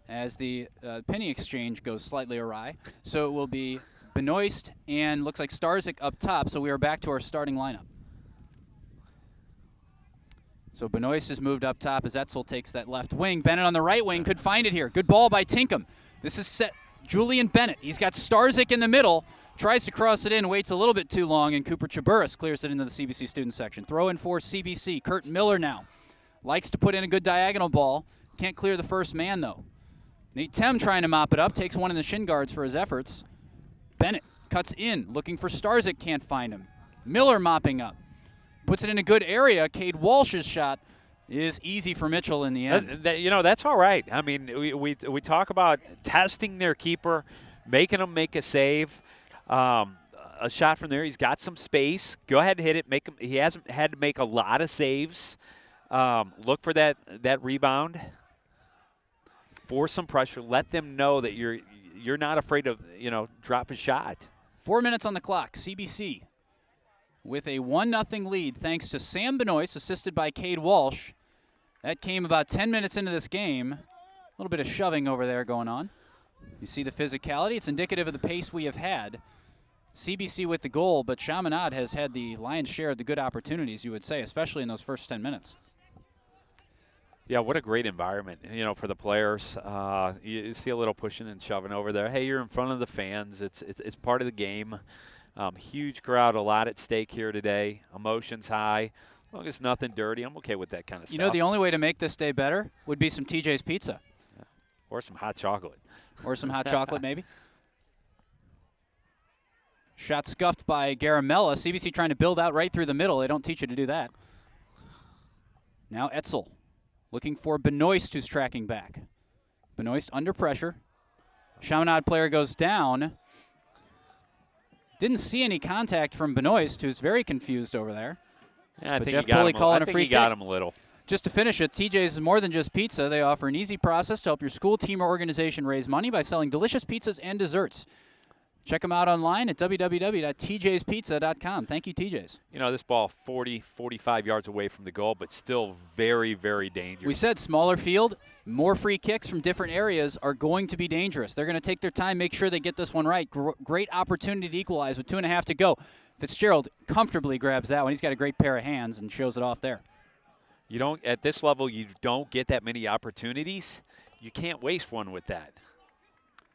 as the penny exchange goes slightly awry. So it will be Benoist and looks like Starzik up top. So we are back to our starting lineup. So Benoist is moved up top as Etzel takes that left wing. Bennett on the right wing could find it here. Good ball by Tinkham. This is set. Julian Bennett. He's got Starzik in the middle. Tries to cross it in, waits a little bit too long, and Cooper Chaburis clears it into the CBC student section. Throw in for CBC. Kurt Miller now. Likes to put in a good diagonal ball. Can't clear the first man, though. Nate Tem trying to mop it up. Takes one in the shin guards for his efforts. Bennett cuts in, looking for Starzik. Can't find him. Miller mopping up. Puts it in a good area. Cade Walsh's shot is easy for Mitchell in the end. That's all right. I mean, we talk about testing their keeper, making them make a save. A shot from there. He's got some space. Go ahead and hit it. He hasn't had to make a lot of saves. Look for that rebound. Force some pressure. Let them know that you're not afraid to drop a shot. 4 minutes on the clock. CBC with a 1-0 lead thanks to Sam Benoist, assisted by Cade Walsh. That came about 10 minutes into this game. A little bit of shoving over there going on. You see the physicality. It's indicative of the pace we have had. CBC with the goal, but Chaminade has had the lion's share of the good opportunities, you would say, especially in those first 10 minutes. Yeah, what a great environment, for the players. You see a little pushing and shoving over there. Hey, you're in front of the fans. It's part of the game. Huge crowd, a lot at stake here today. Emotions high. As long as it's nothing dirty, I'm okay with that kind of stuff. The only way to make this day better would be some TJ's Pizza. Yeah. Or some hot chocolate. Or some hot chocolate, maybe. Shot scuffed by Garamella. CBC trying to build out right through the middle. They don't teach you to do that. Now Etzel looking for Benoist, who's tracking back. Benoist under pressure. Chaminade player goes down. Didn't see any contact from Benoist, who's very confused over there. Yeah, I but think Jeff he got Pulley him. calling I a think free he got kick. him a little. Just to finish it, TJ's is more than just pizza. They offer an easy process to help your school, team, or organization raise money by selling delicious pizzas and desserts. Check them out online at www.tjspizza.com. Thank you, TJ's. You know, this ball 40, 45 yards away from the goal, but still very, very dangerous. We said smaller field, more free kicks from different areas are going to be dangerous. They're going to take their time, make sure they get this one right. Great opportunity to equalize with 2.5 to go. Fitzgerald comfortably grabs that one. He's got a great pair of hands and shows it off there. You don't, at this level, you don't get that many opportunities. You can't waste one with that.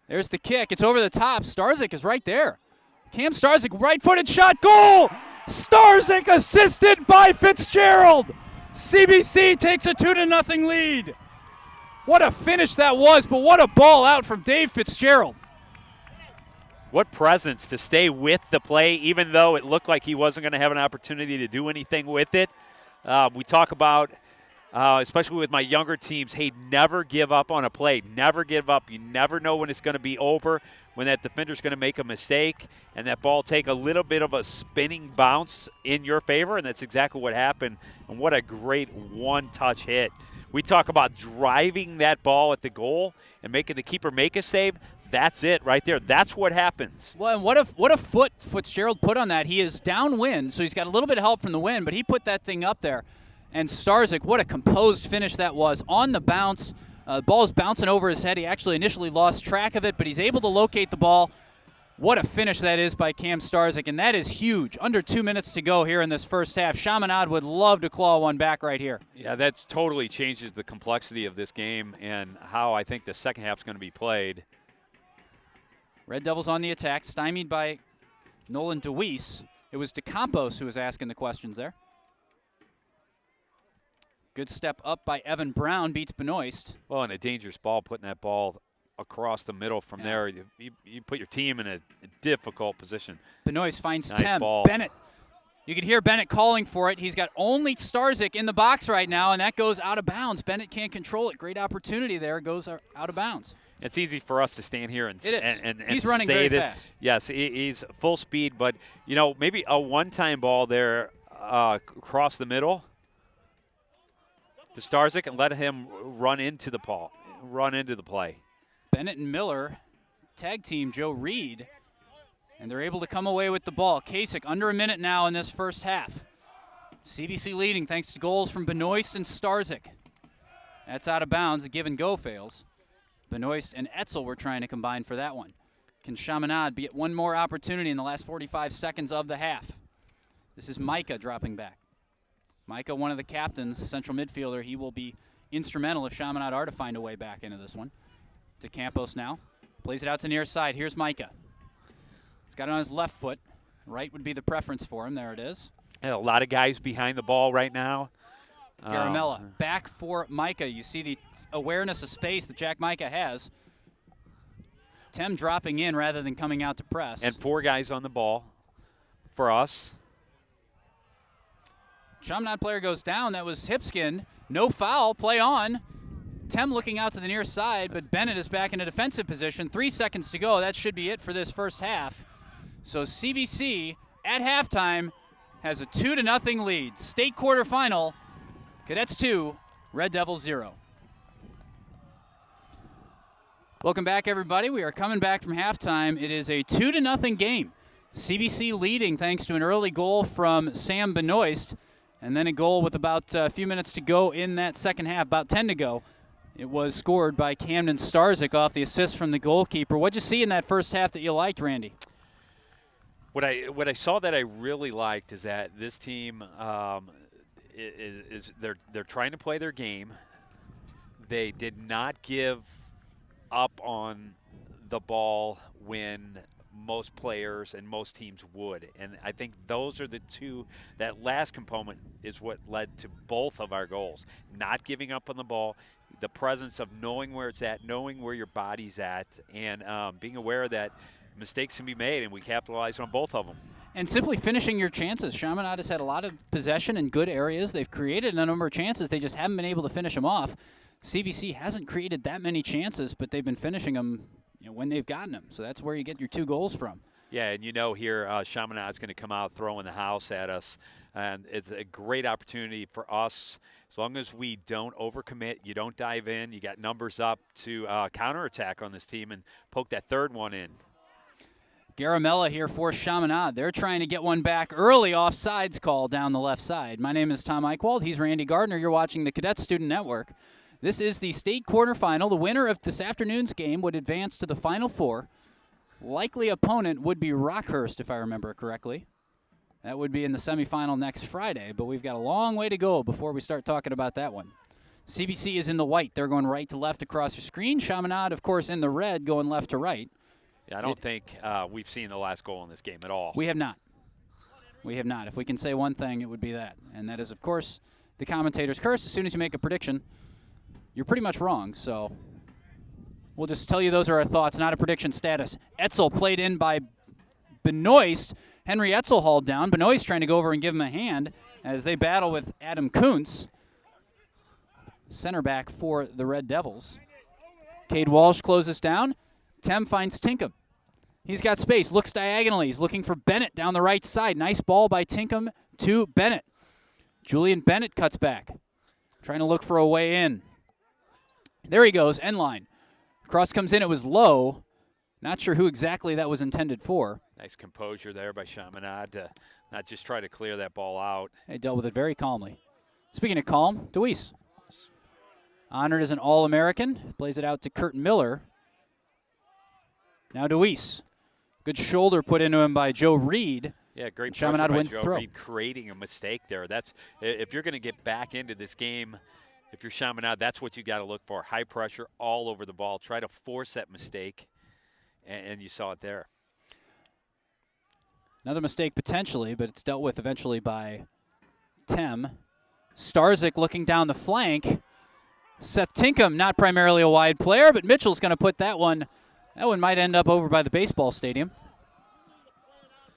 There's the kick. It's over the top. Starzyk is right there. Cam Starzyk, right-footed shot, goal! Starzyk assisted by Fitzgerald. CBC takes a 2-0 lead. What a finish that was, but what a ball out from Dave Fitzgerald. What presence to stay with the play, even though it looked like he wasn't going to have an opportunity to do anything with it. We talk about, especially with my younger teams, hey, never give up on a play. Never give up. You never know when it's going to be over, when that defender's going to make a mistake, and that ball take a little bit of a spinning bounce in your favor, and that's exactly what happened. And what a great one-touch hit. We talk about driving that ball at the goal and making the keeper make a save. That's it right there. That's what happens. Well, and what a foot Fitzgerald put on that. He is downwind, so he's got a little bit of help from the wind, but he put that thing up there. And Starzyk, what a composed finish that was. On the bounce, ball's bouncing over his head. He actually initially lost track of it, but he's able to locate the ball. What a finish that is by Cam Starzyk, and that is huge. Under 2 minutes to go here in this first half. Chaminade would love to claw one back right here. Yeah, that totally changes the complexity of this game and how I think the second half is going to be played. Red Devils on the attack, stymied by Nolan DeWeese. It was DeCampos who was asking the questions there. Good step up by Evan Brown, beats Benoist. Well, and a dangerous ball, putting that ball across the middle from there. You put your team in a difficult position. Benoist finds Nice Tem. ball. Bennett. You can hear Bennett calling for it. He's got only Starzyk in the box right now, and that goes out of bounds. Bennett can't control it. Great opportunity there. It goes out of bounds. It's easy for us to stand here and He's running say very that. fast. Yes, he's full speed, but you know, maybe a one-time ball there across the middle to Starzyk and let him run into the play. Bennett and Miller tag team Joe Reed, and they're able to come away with the ball. Kasich under a minute now in this first half. CBC leading thanks to goals from Benoist and Starzyk. That's out of bounds. The give and go fails. Benoist and Etzel were trying to combine for that one. Can Chaminade get one more opportunity in the last 45 seconds of the half? This is Micah dropping back. Micah, one of the captains, central midfielder. He will be instrumental if Chaminade are to find a way back into this one. To Campos now. Plays it out to the near side. Here's Micah. He's got it on his left foot. Right would be the preference for him. There it is. Yeah, a lot of guys behind the ball right now. Garamella back for Micah. You see the awareness of space that Jack Micah has. Tem dropping in rather than coming out to press. And 4 guys on the ball for us. Chaminade player goes down. That was Hipskin. No foul. Play on. Tem looking out to the near side, but Bennett is back in a defensive position. 3 seconds to go. That should be it for this first half. So CBC at halftime has a 2-0 lead. State quarterfinal. Cadets 2, Red Devils 0. Welcome back, everybody. We are coming back from halftime. It is a 2-0 game. CBC leading thanks to an early goal from Sam Benoist, and then a goal with about a few minutes to go in that second half, about 10 to go. It was scored by Camden Starzyk off the assist from the goalkeeper. What'd you see in that first half that you liked, Randy? What I saw that I really liked is that this team they're trying to play their game. They did not give up on the ball when most players and most teams would. And I think those are the two. That last component is what led to both of our goals. Not giving up on the ball, the presence of knowing where it's at, knowing where your body's at, and being aware that mistakes can be made, and we capitalized on both of them. And simply finishing your chances. Chaminade has had a lot of possession in good areas. They've created a number of chances. They just haven't been able to finish them off. CBC hasn't created that many chances, but they've been finishing them when they've gotten them. So that's where you get your 2 goals from. Yeah, and here Chaminade's going to come out throwing the house at us. And it's a great opportunity for us. As long as we don't overcommit, you don't dive in, you got numbers up to counterattack on this team and poke that third one in. Garamella here for Chaminade. They're trying to get one back early. Offsides call down the left side. My name is Tom Eichwald. He's Randy Gardner. You're watching the Cadet Student Network. This is the state quarterfinal. The winner of this afternoon's game would advance to the Final Four. Likely opponent would be Rockhurst, if I remember correctly. That would be in the semifinal next Friday, but we've got a long way to go before we start talking about that one. CBC is in the white. They're going right to left across your screen. Chaminade, of course, in the red, going left to right. Yeah, I don't think we've seen the last goal in this game at all. We have not. We have not. If we can say one thing, it would be that. And that is, of course, the commentator's curse. As soon as you make a prediction, you're pretty much wrong. So we'll just tell you those are our thoughts, not a prediction status. Etzel played in by Benoist. Henry Etzel hauled down. Benoist trying to go over and give him a hand as they battle with Adam Kuntz, center back for the Red Devils. Cade Walsh closes down. Tem finds Tinkham. He's got space, looks diagonally. He's looking for Bennett down the right side. Nice ball by Tinkham to Bennett. Julian Bennett cuts back, trying to look for a way in. There he goes, end line. Cross comes in, it was low. Not sure who exactly that was intended for. Nice composure there by Chaminade to not just try to clear that ball out. They dealt with it very calmly. Speaking of calm, Deweese. Honored as an All-American. Plays it out to Kurt Miller. Now Deweese. Good shoulder put into him by Joe Reed. Yeah, great Chaminade pressure by wins Joe throw. Reed creating a mistake there. That's if you're going to get back into this game, if you're Chaminade, that's what you got to look for. High pressure all over the ball. Try to force that mistake, and you saw it there. Another mistake potentially, but it's dealt with eventually by Tem. Starzyk looking down the flank. Seth Tinkham, not primarily a wide player, but Mitchell's going to put that one. That one might end up over by the baseball stadium.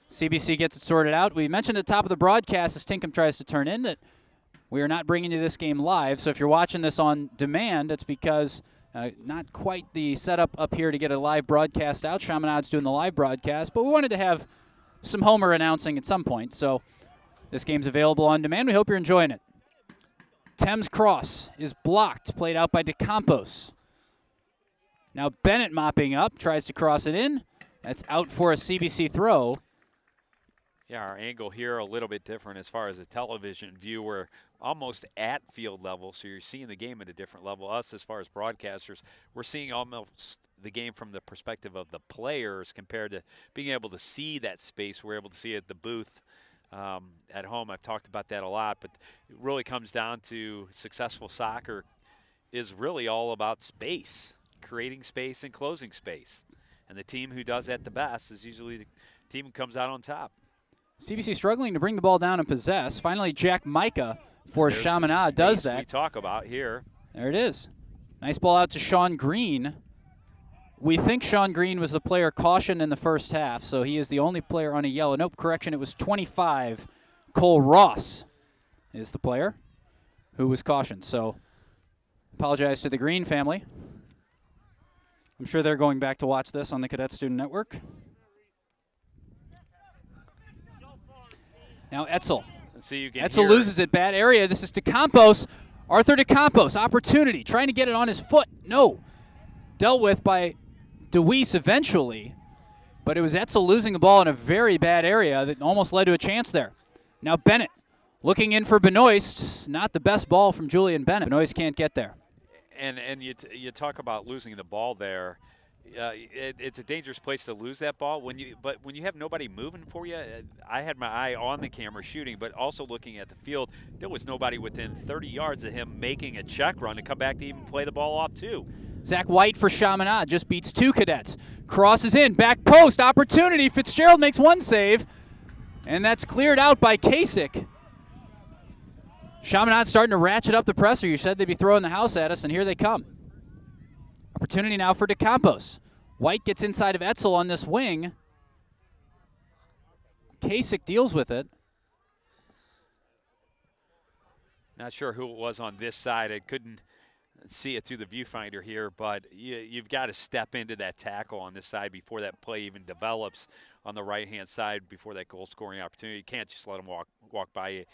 CBC gets it sorted out. We mentioned at the top of the broadcast as Tinkham tries to turn in that we are not bringing you this game live. So if you're watching this on demand, it's because not quite the setup up here to get a live broadcast out. Chaminade's doing the live broadcast, but we wanted to have some Homer announcing at some point. So this game's available on demand. We hope you're enjoying it. Tem's cross is blocked, played out by DeCampos. Now Bennett mopping up, tries to cross it in. That's out for a CBC throw. Yeah, our angle here a little bit different as far as a television view. We're almost at field level, so you're seeing the game at a different level. Us, as far as broadcasters, we're seeing almost the game from the perspective of the players compared to being able to see that space. We're able to see it at the booth at home. I've talked about that a lot, but it really comes down to successful soccer is really all about space, creating space and closing space. And the team who does that the best is usually the team who comes out on top. CBC struggling to bring the ball down and possess. Finally, Jack Micah for Chaminade does that. We talk about here. There it is. Nice ball out to Sean Green. We think Sean Green was the player cautioned in the first half, so he is the only player on a yellow. Nope, correction, it was 25. Cole Ross is the player who was cautioned. So apologize to the Green family. I'm sure they're going back to watch this on the Cadet Student Network. Now Etzel. Etzel loses it. Bad area. This is DeCampos. Arthur DeCampos. Opportunity. Trying to get it on his foot. No. Dealt with by Deweese eventually. But it was Etzel losing the ball in a very bad area that almost led to a chance there. Now Bennett looking in for Benoist. Not the best ball from Julian Bennett. Benoist can't get there. And you talk about losing the ball there. It's a dangerous place to lose that ball but when you have nobody moving for you. I had my eye on the camera shooting, but also looking at the field. There was nobody within 30 yards of him making a check run to come back to even play the ball off too. Zach White for Chaminade just beats 2 cadets. Crosses in, back post, opportunity. Fitzgerald makes one save, and that's cleared out by Kasich. Chaminade starting to ratchet up the pressure. You said they'd be throwing the house at us, and here they come. Opportunity now for DeCampos. White gets inside of Etzel on this wing. Kasich deals with it. Not sure who it was on this side. I couldn't see it through the viewfinder here, but you've got to step into that tackle on this side before that play even develops on the right-hand side, before that goal-scoring opportunity. You can't just let them walk by you.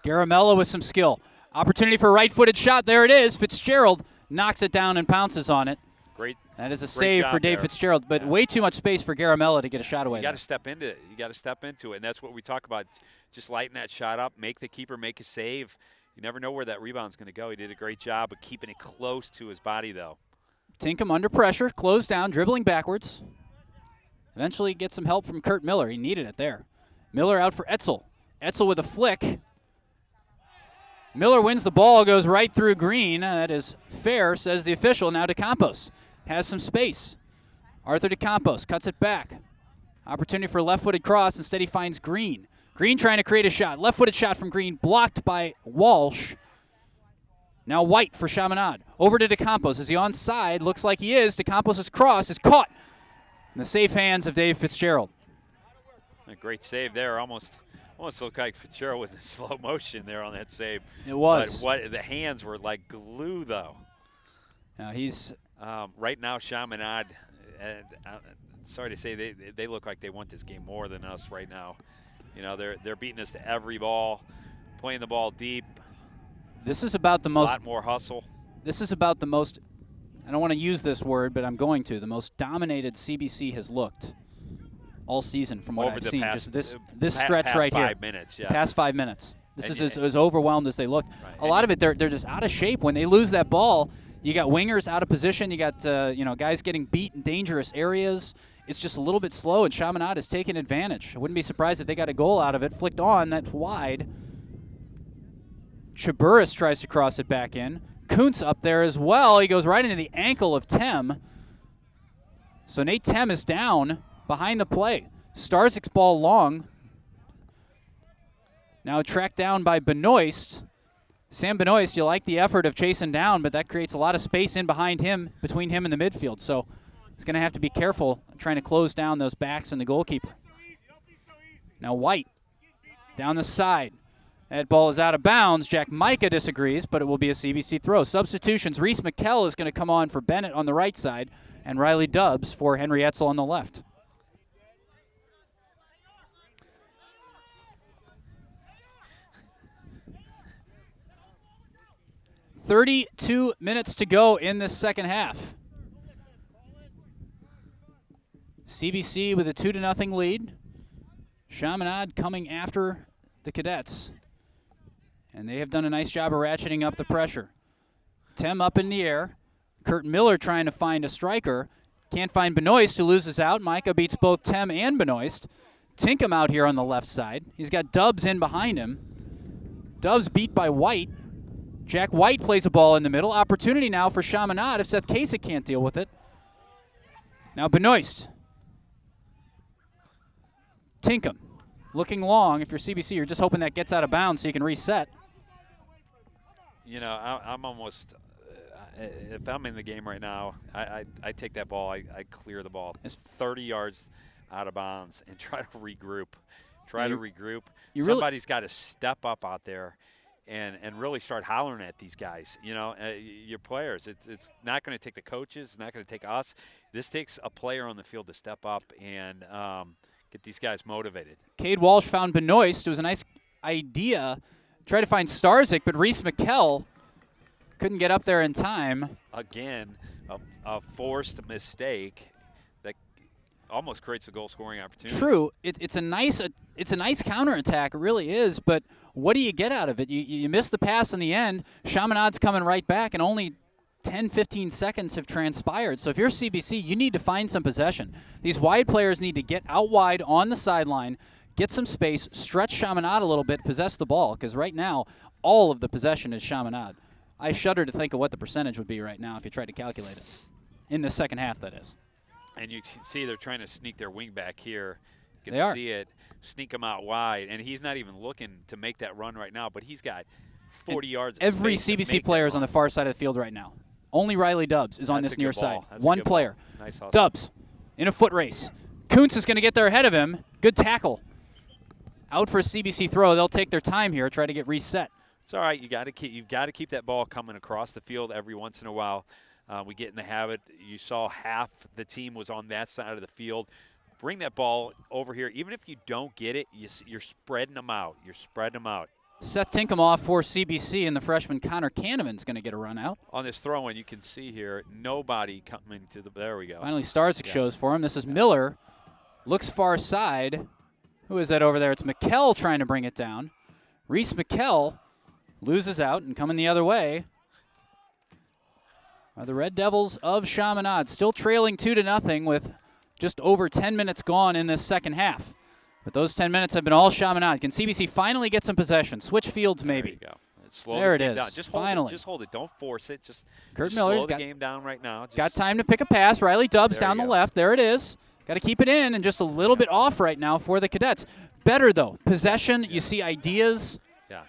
Garamella with some skill. Opportunity for a right-footed shot. There it is. Fitzgerald knocks it down and pounces on it. Great. That is a save for Dave Fitzgerald, but way too much space for Garamella to get a shot away. You got to step into it. You got to step into it, and that's what we talk about. Just lighten that shot up, make the keeper make a save. You never know where that rebound's going to go. He did a great job of keeping it close to his body, though. Tinkham under pressure, closed down, dribbling backwards. Eventually gets some help from Kurt Miller. He needed it there. Miller out for Etzel. Etzel with a flick. Miller wins the ball, goes right through Green. That is fair, says the official. Now DeCampos has some space. Arthur DeCampos cuts it back. Opportunity for a left-footed cross. Instead he finds Green. Green trying to create a shot. Left-footed shot from Green, blocked by Walsh. Now White for Chaminade. Over to DeCampos. Is he onside? Looks like he is. DeCampos' cross is caught in the safe hands of Dave Fitzgerald. A great save there. Almost looked like Fitzgerald was in slow motion there on that save. It was. But the hands were like glue, though. Now he's right now, Chaminade, sorry to say, they look like they want this game more than us right now. You know, they're beating us to every ball, playing the ball deep. This is about the most. A lot more hustle. This is about the most. I don't want to use this word, but I'm going to. The most dominated CBC has looked all season from what I've seen. Past, just this stretch right here. 5 minutes, yes. Past 5 minutes. This is as overwhelmed as they looked. Right. A lot of it, they're just out of shape. When they lose that ball, you got wingers out of position. You got guys getting beat in dangerous areas. It's just a little bit slow, and Chaminade is taking advantage. I wouldn't be surprised if they got a goal out of it. Flicked on, that's wide. Chaburis tries to cross it back in. Kuntz up there as well. He goes right into the ankle of Tem. So Nate Tem is down behind the play. Starzik's ball long. Now tracked down by Benoist. Sam Benoist, you like the effort of chasing down, but that creates a lot of space in behind him, between him and the midfield. So he's going to have to be careful trying to close down those backs and the goalkeeper. Now White down the side. That ball is out of bounds. Jack Micah disagrees, but it will be a CBC throw. Substitutions. Reese McKell is going to come on for Bennett on the right side, and Riley Dubbs for Henry Etzel on the left. .32 minutes to go in this second half. CBC with a 2-0 lead. Chaminade coming after the Cadets. And they have done a nice job of ratcheting up the pressure. Tem up in the air. Kurt Miller trying to find a striker. Can't find Benoist, who loses out. Micah beats both Tem and Benoist. Tinkham out here on the left side. He's got Dubbs in behind him. Dubbs beat by White. Jack White plays a ball in the middle. Opportunity now for Chaminade if Seth Kasich can't deal with it. Now Benoist. Tinkham looking long. If you're CBC, you're just hoping that gets out of bounds so you can reset. You know, I'm almost, if I'm in the game right now, I take that ball, I clear the ball. It's 30 yards out of bounds and try to regroup. Somebody's got to step up out there and really start hollering at these guys, your players. It's not going to take the coaches. It's not going to take us. This takes a player on the field to step up and get these guys motivated. Cade Walsh found Benoist. It was a nice idea. Tried to find Starzik, but Reese McKell couldn't get up there in time. Again, a forced mistake that almost creates a goal-scoring opportunity. True. It's a nice counterattack. It really is. But what do you get out of it? You miss the pass in the end. Chaminade's coming right back, and only 10, 15 seconds have transpired. So if you're CBC, you need to find some possession. These wide players need to get out wide on the sideline, get some space, stretch Chaminade a little bit, possess the ball, because right now all of the possession is Chaminade. I shudder to think of what the percentage would be right now if you tried to calculate it. In the second half, that is. And you can see they're trying to sneak their wing back here. You They can are. see it, sneak him out wide. And he's not even looking to make that run right now, but he's got 40 yards of Every space to CBC make player that is on the run. far side of the field right now. Only Riley Dubbs is on That's this a near good side. ball. That's a One good player. ball. Nice hustle. Dubbs in a foot race. Kuntz is going to get there ahead of him. Good tackle. Out for a CBC throw. They'll take their time here, try to get reset. It's all right. You've got to keep that ball coming across the field every once in a while. We get in the habit. You saw half the team was on that side of the field. Bring that ball over here. Even if you don't get it, you're spreading them out. You're spreading them out. Seth Tinkham off for CBC, and the freshman Connor Canavan's going to get a run out. On this throw-in, you can see here, nobody coming to the – there we go. Finally, Starzyk shows for him. This is Miller. Looks far side. Who is that over there? It's McKell trying to bring it down. Reese McKell loses out, and coming the other way are the Red Devils of Chaminade, still trailing 2-0 with just over 10 minutes gone in this second half. But those 10 minutes have been all Chaminade. Can CBC finally get some possession? Switch fields, maybe. There you go. There it is. Down. Just finally. Just hold it. Don't force it. Just Miller's slow the game down right now. Got time to pick a pass. Riley Dubbs down the left. There it is. Got to keep it in, and just a little bit off right now for the Cadets. Better, though. Possession, you see ideas. Yeah.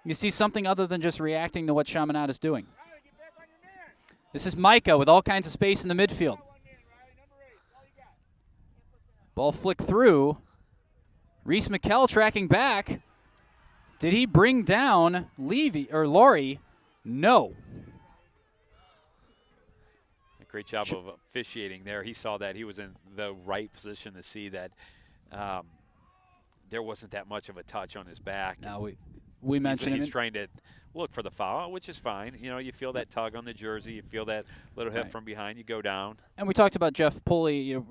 You see something other than just reacting to what Chaminade is doing. This is Micah with all kinds of space in the midfield. Ball flicked through. Reese McKell tracking back. Did he bring down Laurie? No. Great job of officiating there. He saw that. He was in the right position to see that there wasn't that much of a touch on his back. No, we mentioned he's trying to look for the foul, which is fine. You know, you feel that tug on the jersey. You feel that little hit from behind. You go down. And we talked about Jeff Pulley. You know,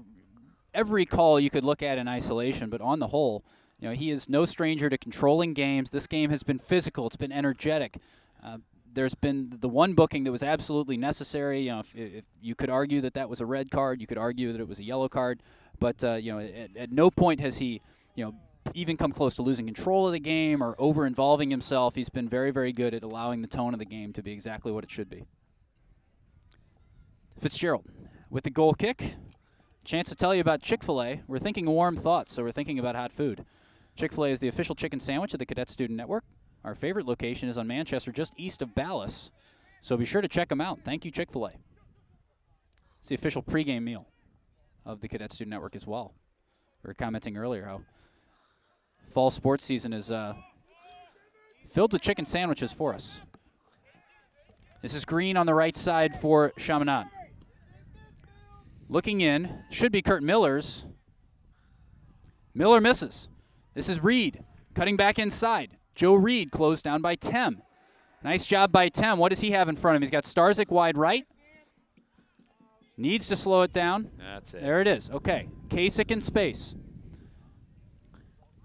every call you could look at in isolation, but on the whole, you know, he is no stranger to controlling games. This game has been physical. It's been energetic. There's been the one booking that was absolutely necessary. You know, if you could argue that was a red card, you could argue that it was a yellow card, but you know, at no point has he, you know, even come close to losing control of the game or over-involving himself. He's been very, very good at allowing the tone of the game to be exactly what it should be. Fitzgerald with the goal kick. Chance to tell you about Chick-fil-A. We're thinking warm thoughts, so we're thinking about hot food. Chick-fil-A is the official chicken sandwich of the Cadet Student Network. Our favorite location is on Manchester, just east of Ballas, so be sure to check them out. Thank you, Chick-fil-A. It's the official pregame meal of the Cadet Student Network as well. We were commenting earlier how fall sports season is filled with chicken sandwiches for us. This is Green on the right side for Chaminade. Looking in, should be Kurt Miller's. Miller misses. This is Reed, cutting back inside. Joe Reed closed down by Tem. Nice job by Tem. What does he have in front of him? He's got Starzyk wide right. Needs to slow it down. That's it. There it is. Okay. Kasich in space.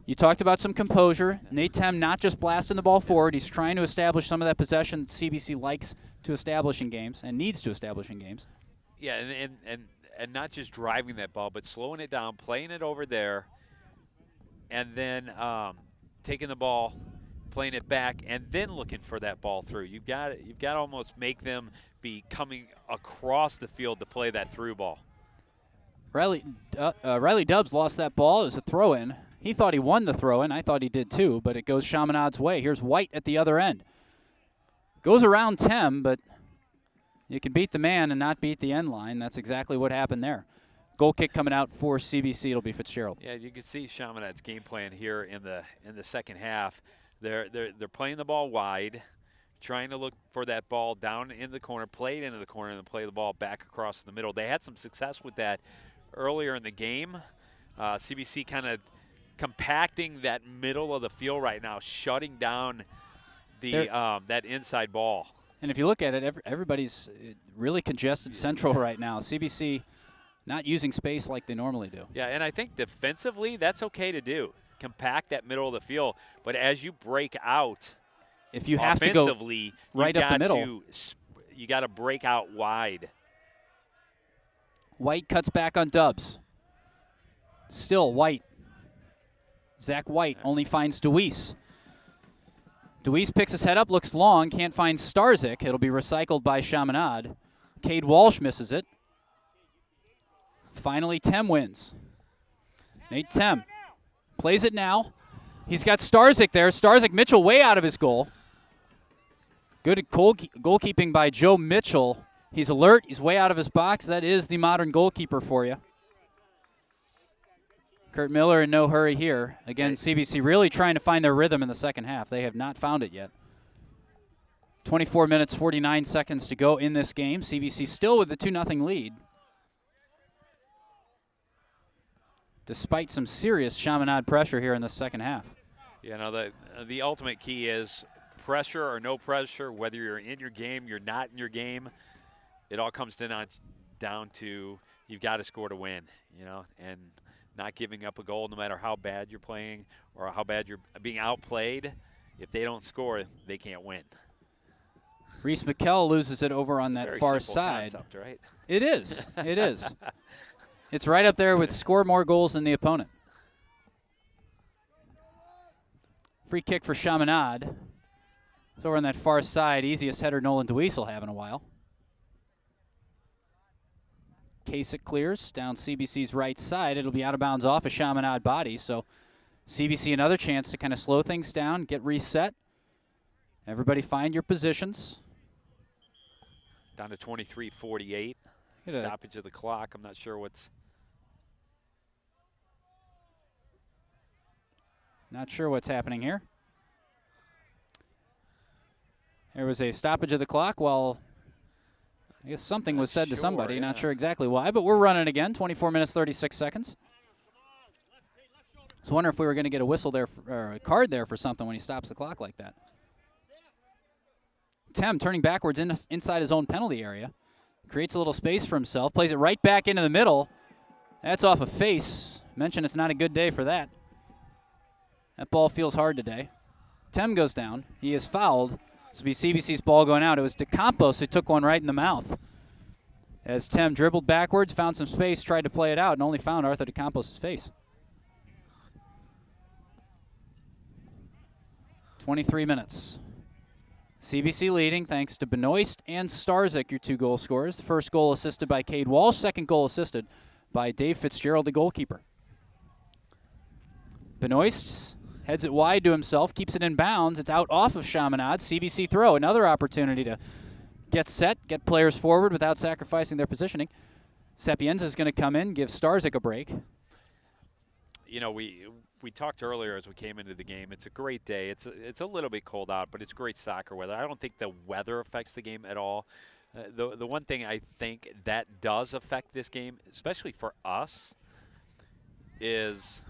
You talked about some composure. Nate Tem not just blasting the ball forward. He's trying to establish some of that possession that CBC likes to establish in games and needs to establish in games. Yeah, and not just driving that ball, but slowing it down, playing it over there, and then taking the ball, playing it back, and then looking for that ball through. You've got to almost make them be coming across the field to play that through ball. Riley Dubbs lost that ball. It was a throw-in. He thought he won the throw-in. I thought he did too, but it goes Chaminade's way. Here's White at the other end. Goes around Tem, but you can beat the man and not beat the end line. That's exactly what happened there. Goal kick coming out for CBC. It'll be Fitzgerald. Yeah, you can see Chaminade's game plan here in the second half. They're playing the ball wide, trying to look for that ball down in the corner, play it into the corner, and then play the ball back across the middle. They had some success with that earlier in the game. CBC kind of compacting that middle of the field right now, shutting down the that inside ball. And if you look at it, everybody's really congested central right now. CBC not using space like they normally do. Yeah, and I think defensively that's okay to do. Compact that middle of the field, but as you break out, if you have to go right up the middle, you got to break out wide. White cuts back on Dubbs. Still White. Zach White only finds Deweese. Deweese picks his head up, looks long, can't find Starzyk. It'll be recycled by Chaminade. Cade Walsh misses it. Finally, Tem wins. Nate Tem plays it now. He's got Starzyk there. Starzyk Mitchell way out of his goal. Good goalkeeping by Joe Mitchell. He's alert. He's way out of his box. That is the modern goalkeeper for you. Kurt Miller in no hurry here. Again, CBC really trying to find their rhythm in the second half. They have not found it yet. 24 minutes, 49 seconds to go in this game. CBC still with the 2-0 lead. Despite some serious Chaminade pressure here in the second half. You know, the ultimate key is pressure or no pressure, whether you're in your game, you're not in your game. It all comes down to you've got to score to win, you know, and not giving up a goal no matter how bad you're playing or how bad you're being outplayed. If they don't score, they can't win. Reese McKell loses it over on that Very far simple side. concept, right? It is. It is. It's right up there with score more goals than the opponent. Free kick for Chaminade. It's over on that far side. Easiest header Nolan DeWeese will have in a while. Kasich clears down CBC's right side. It'll be out of bounds off a Chaminade body. So CBC another chance to kind of slow things down, get reset. Everybody find your positions. Down to 23:48. Stoppage of the clock. I'm not sure what's. Not sure what's happening here. There was a stoppage of the clock while I guess something was said to somebody. Yeah. Not sure exactly why, but we're running again. 24 minutes, 36 seconds. I was wondering if we were going to get a whistle there, or a card there for something when he stops the clock like that. Tem turning backwards inside his own penalty area. Creates a little space for himself. Plays it right back into the middle. That's off a face. Mention it's not a good day for that. That ball feels hard today. Tem goes down. He is fouled. This will be CBC's ball going out. It was DeCampos who took one right in the mouth. As Tem dribbled backwards, found some space, tried to play it out, and only found Arthur DeCampos' face. 23 minutes. CBC leading thanks to Benoist and Starzyk, your two goal scorers. The first goal assisted by Cade Walsh, second goal assisted by Dave Fitzgerald, the goalkeeper. Benoist heads it wide to himself, keeps it in bounds. It's out off of Chaminade. CBC throw, another opportunity to get set, get players forward without sacrificing their positioning. Sapienza is going to come in, give Starzyk a break. You know, we talked earlier as we came into the game. It's a great day. It's a little bit cold out, but it's great soccer weather. I don't think the weather affects the game at all. The one thing I think that does affect this game, especially for us, is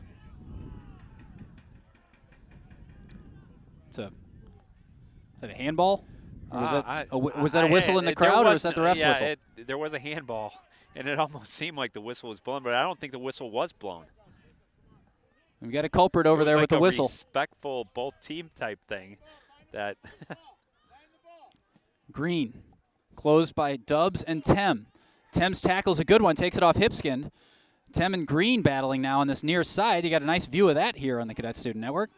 Is that a handball? Or was that a whistle in the crowd, or was that the ref's whistle? There was a handball, and it almost seemed like the whistle was blown, but I don't think the whistle was blown. We've got a culprit over there like with the whistle. Respectful both team type thing. That Green, closed by Dubs and Tem. Tem's tackle's a good one, takes it off Hipskind. Tem and Green battling now on this near side. You got a nice view of that here on the Cadet Student Network.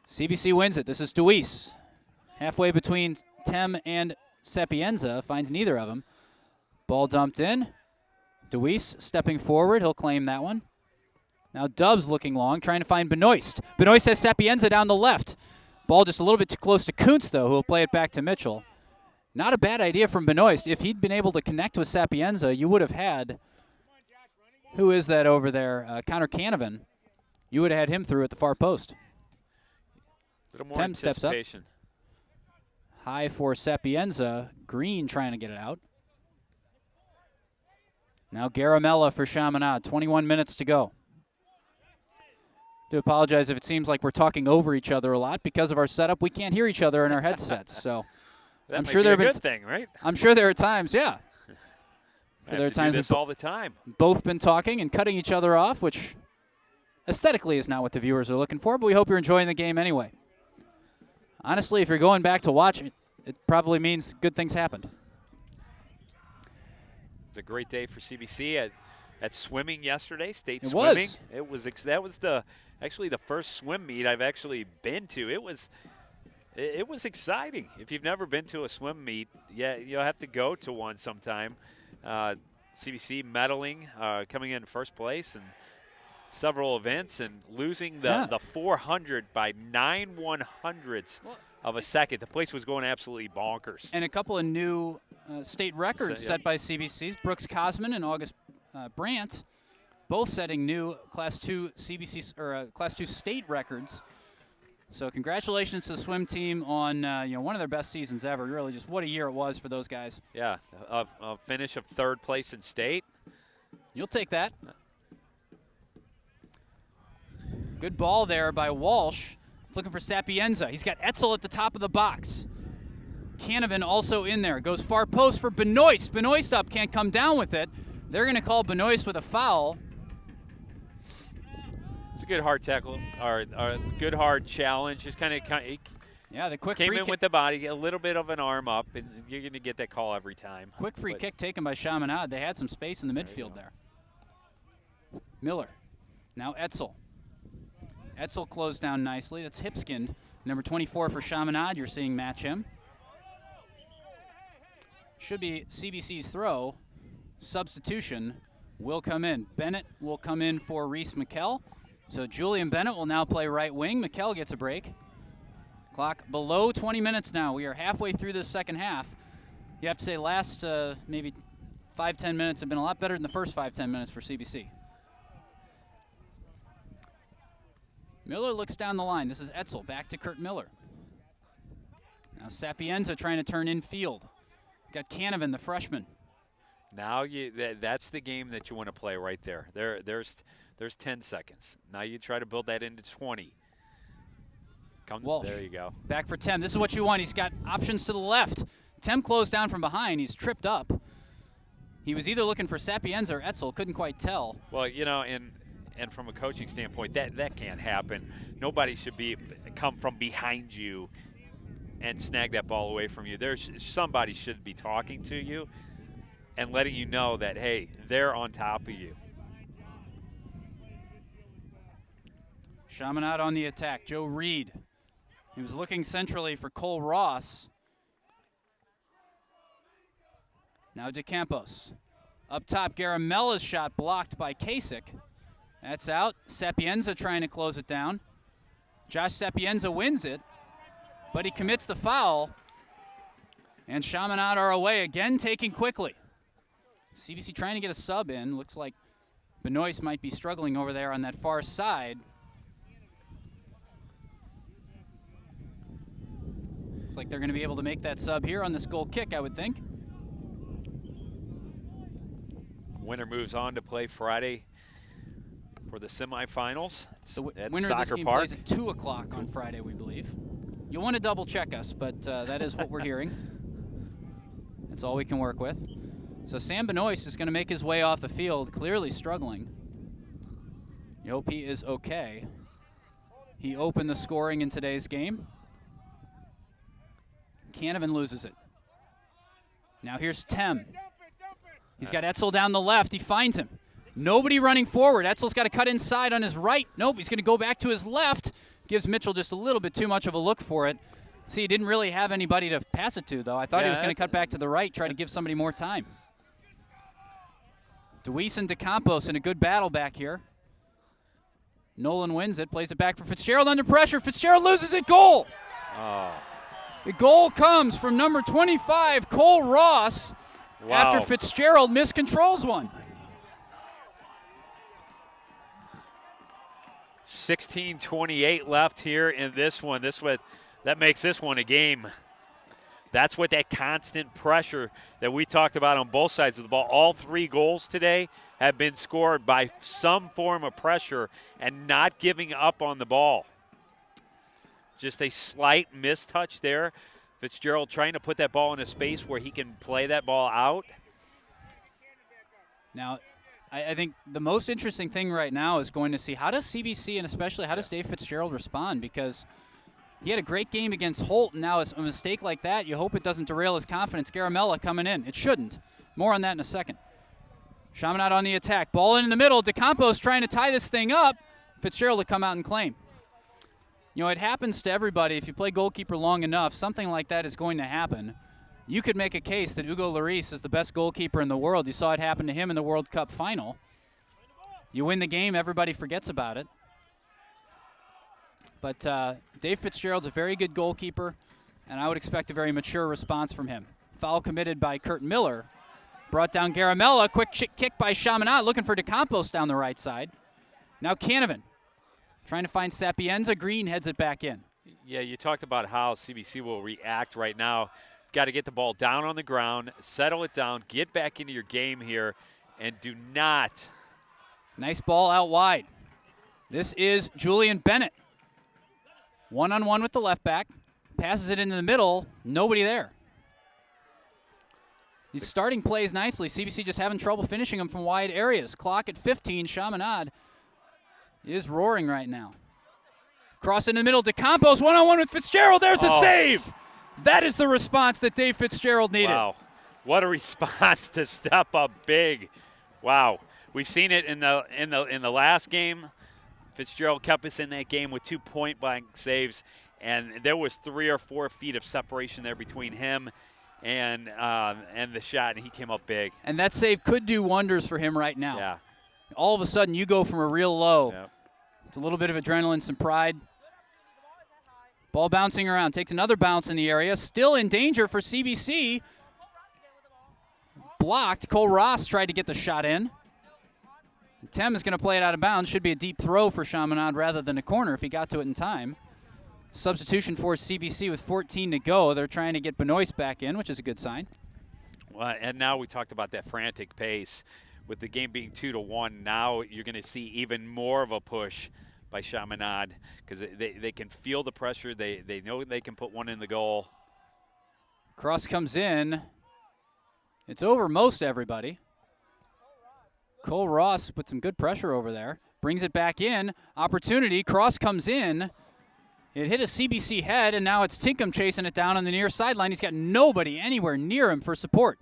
CBC wins it. This is Deweese. Halfway between Tem and Sapienza, finds neither of them. Ball dumped in. Deweese stepping forward. He'll claim that one. Now Dubs looking long, trying to find Benoist. Benoist has Sapienza down the left. Ball just a little bit too close to Kuntz, though, who will play it back to Mitchell. Not a bad idea from Benoist. If he'd been able to connect with Sapienza, you would have had, who is that over there, Connor Canavan. You would have had him through at the far post. A little more Tem steps up. anticipation. High for Sapienza. Green trying to get it out. Now Garamella for Chaminade. 21 minutes to go. Do apologize if it seems like we're talking over each other a lot. Because of our setup, we can't hear each other in our headsets. So I'm sure there have been a good thing, right? I'm sure there are times, yeah. There are times this all the time. Both been talking and cutting each other off, which aesthetically is not what the viewers are looking for, but we hope you're enjoying the game anyway. Honestly, if you're going back to watch it, it probably means good things happened. It's a great day for CBC at swimming yesterday, state it swimming. Was. That was actually the first swim meet I've actually been to. It was exciting. If you've never been to a swim meet, yeah, you'll have to go to one sometime. CBC medaling, coming in first place, and several events, and losing the 400 by 9 100ths of a second. The place was going absolutely bonkers. And a couple of new state records set by CBC's. Brooks Cosman and August Brandt both setting new Class 2 CBC or Class 2 state records. So congratulations to the swim team on one of their best seasons ever. Really, just what a year it was for those guys. Yeah, a finish of 3rd place in state. You'll take that. Good ball there by Walsh. Looking for Sapienza. He's got Etzel at the top of the box. Canavan also in there. Goes far post for Benoist. Benoist up, can't come down with it. They're going to call Benoist with a foul. It's a good hard tackle, or a good hard challenge. Just kind of yeah, the quick came free in with the body, a little bit of an arm up, and you're going to get that call every time. Quick free kick taken by Chaminade. They had some space in the midfield there. Miller. Now Etzel. Etzel closed down nicely. That's Hipskind. Number 24 for Chaminade, you're seeing match him. Should be CBC's throw. Substitution will come in. Bennett will come in for Reese McKell. So Julian Bennett will now play right wing. McKell gets a break. Clock below 20 minutes now. We are halfway through this second half. You have to say last maybe 5-10 minutes have been a lot better than the first 5-10 minutes for CBC. Miller looks down the line. This is Etzel. Back to Kurt Miller. Now Sapienza trying to turn in field. Got Canavan, the freshman. Now that's the game that you want to play right there. There's 10 seconds. Now you try to build that into 20. Walsh. There you go. Back for Tem. This is what you want. He's got options to the left. Tem closed down from behind. He's tripped up. He was either looking for Sapienza or Etzel. Couldn't quite tell. Well, and from a coaching standpoint, that can't happen. Nobody should come from behind you and snag that ball away from you. Somebody should be talking to you and letting you know that, hey, they're on top of you. Chaminade on the attack. Joe Reed. He was looking centrally for Cole Ross. Now DeCampos. Up top, Garamella's shot blocked by Kasich. That's out. Sapienza trying to close it down. Josh Sapienza wins it, but he commits the foul. And Chaminade are away again, taking quickly. CBC trying to get a sub in. Looks like Benoist might be struggling over there on that far side. Looks like they're going to be able to make that sub here on this goal kick, I would think. Winner moves on to play Friday for the semifinals. The at winner Soccer of this game Park. plays at 2 o'clock on Friday, we believe. You'll want to double check us, but that is what we're hearing. That's all we can work with. So Sam Benoist is going to make his way off the field, clearly struggling. You hope he is okay. He opened the scoring in today's game. Canavan loses it. Now here's Tem. He's got Etzel down the left. He finds him. Nobody running forward. Etzel's got to cut inside on his right. Nope, he's going to go back to his left. Gives Mitchell just a little bit too much of a look for it. See, he didn't really have anybody to pass it to, though. I thought he was going to cut back to the right, try to give somebody more time. Deweese and DeCampos in a good battle back here. Nolan wins it, plays it back for Fitzgerald under pressure. Fitzgerald loses it, goal! Oh. The goal comes from number 25, Cole Ross, after Fitzgerald miscontrols one. 16:28 left here in this one. That makes this one a game. That's what that constant pressure that we talked about on both sides of the ball. All 3 goals today have been scored by some form of pressure and not giving up on the ball. Just a slight mistouch there. Fitzgerald trying to put that ball in a space where he can play that ball out. Now, I think the most interesting thing right now is going to see how does CBC and especially how does Dave Fitzgerald respond, because he had a great game against Holt, and now a mistake like that, you hope it doesn't derail his confidence. Garamella coming in. It shouldn't. More on that in a second. Chaminade on the attack. Ball in the middle. DeCampos trying to tie this thing up. Fitzgerald to come out and claim. You know, it happens to everybody. If you play goalkeeper long enough, something like that is going to happen. You could make a case that Hugo Lloris is the best goalkeeper in the world. You saw it happen to him in the World Cup final. You win the game, everybody forgets about it. But Dave Fitzgerald's a very good goalkeeper, and I would expect a very mature response from him. Foul committed by Kurt Miller. Brought down Garamella. Quick kick by Chaminade, looking for DeCampos down the right side. Now Canavan trying to find Sapienza. Green heads it back in. Yeah, you talked about how CBC will react right now. Got to get the ball down on the ground, settle it down, get back into your game here, and do not. Nice ball out wide. This is Julian Bennett. One-on-one with the left back. Passes it into the middle. Nobody there. He's starting plays nicely. CBC just having trouble finishing them from wide areas. Clock at 15. Chaminade is roaring right now. Cross in the middle. DeCampos one-on-one with Fitzgerald. There's a save. That is the response that Dave Fitzgerald needed. Wow, what a response to step up big. Wow, we've seen it in the last game. Fitzgerald kept us in that game with 2 point-blank saves, and there was 3 or 4 feet of separation there between him and the shot, and he came up big. And that save could do wonders for him right now. Yeah. All of a sudden, you go from a real low. Yep. It's a little bit of adrenaline, some pride. Ball bouncing around. Takes another bounce in the area. Still in danger for CBC. Blocked. Cole Ross tried to get the shot in. Tem is going to play it out of bounds. Should be a deep throw for Chaminade rather than a corner if he got to it in time. Substitution for CBC with 14 to go. They're trying to get Benoist back in, which is a good sign. Well, and now we talked about that frantic pace. With the game being 2-1, now you're going to see even more of a push by Chaminade because they can feel the pressure. They know they can put one in the goal. Cross comes in. It's over most everybody. Cole Ross put some good pressure over there. Brings it back in. Opportunity. Cross comes in. It hit a CBC head, and now it's Tinkham chasing it down on the near sideline. He's got nobody anywhere near him for support.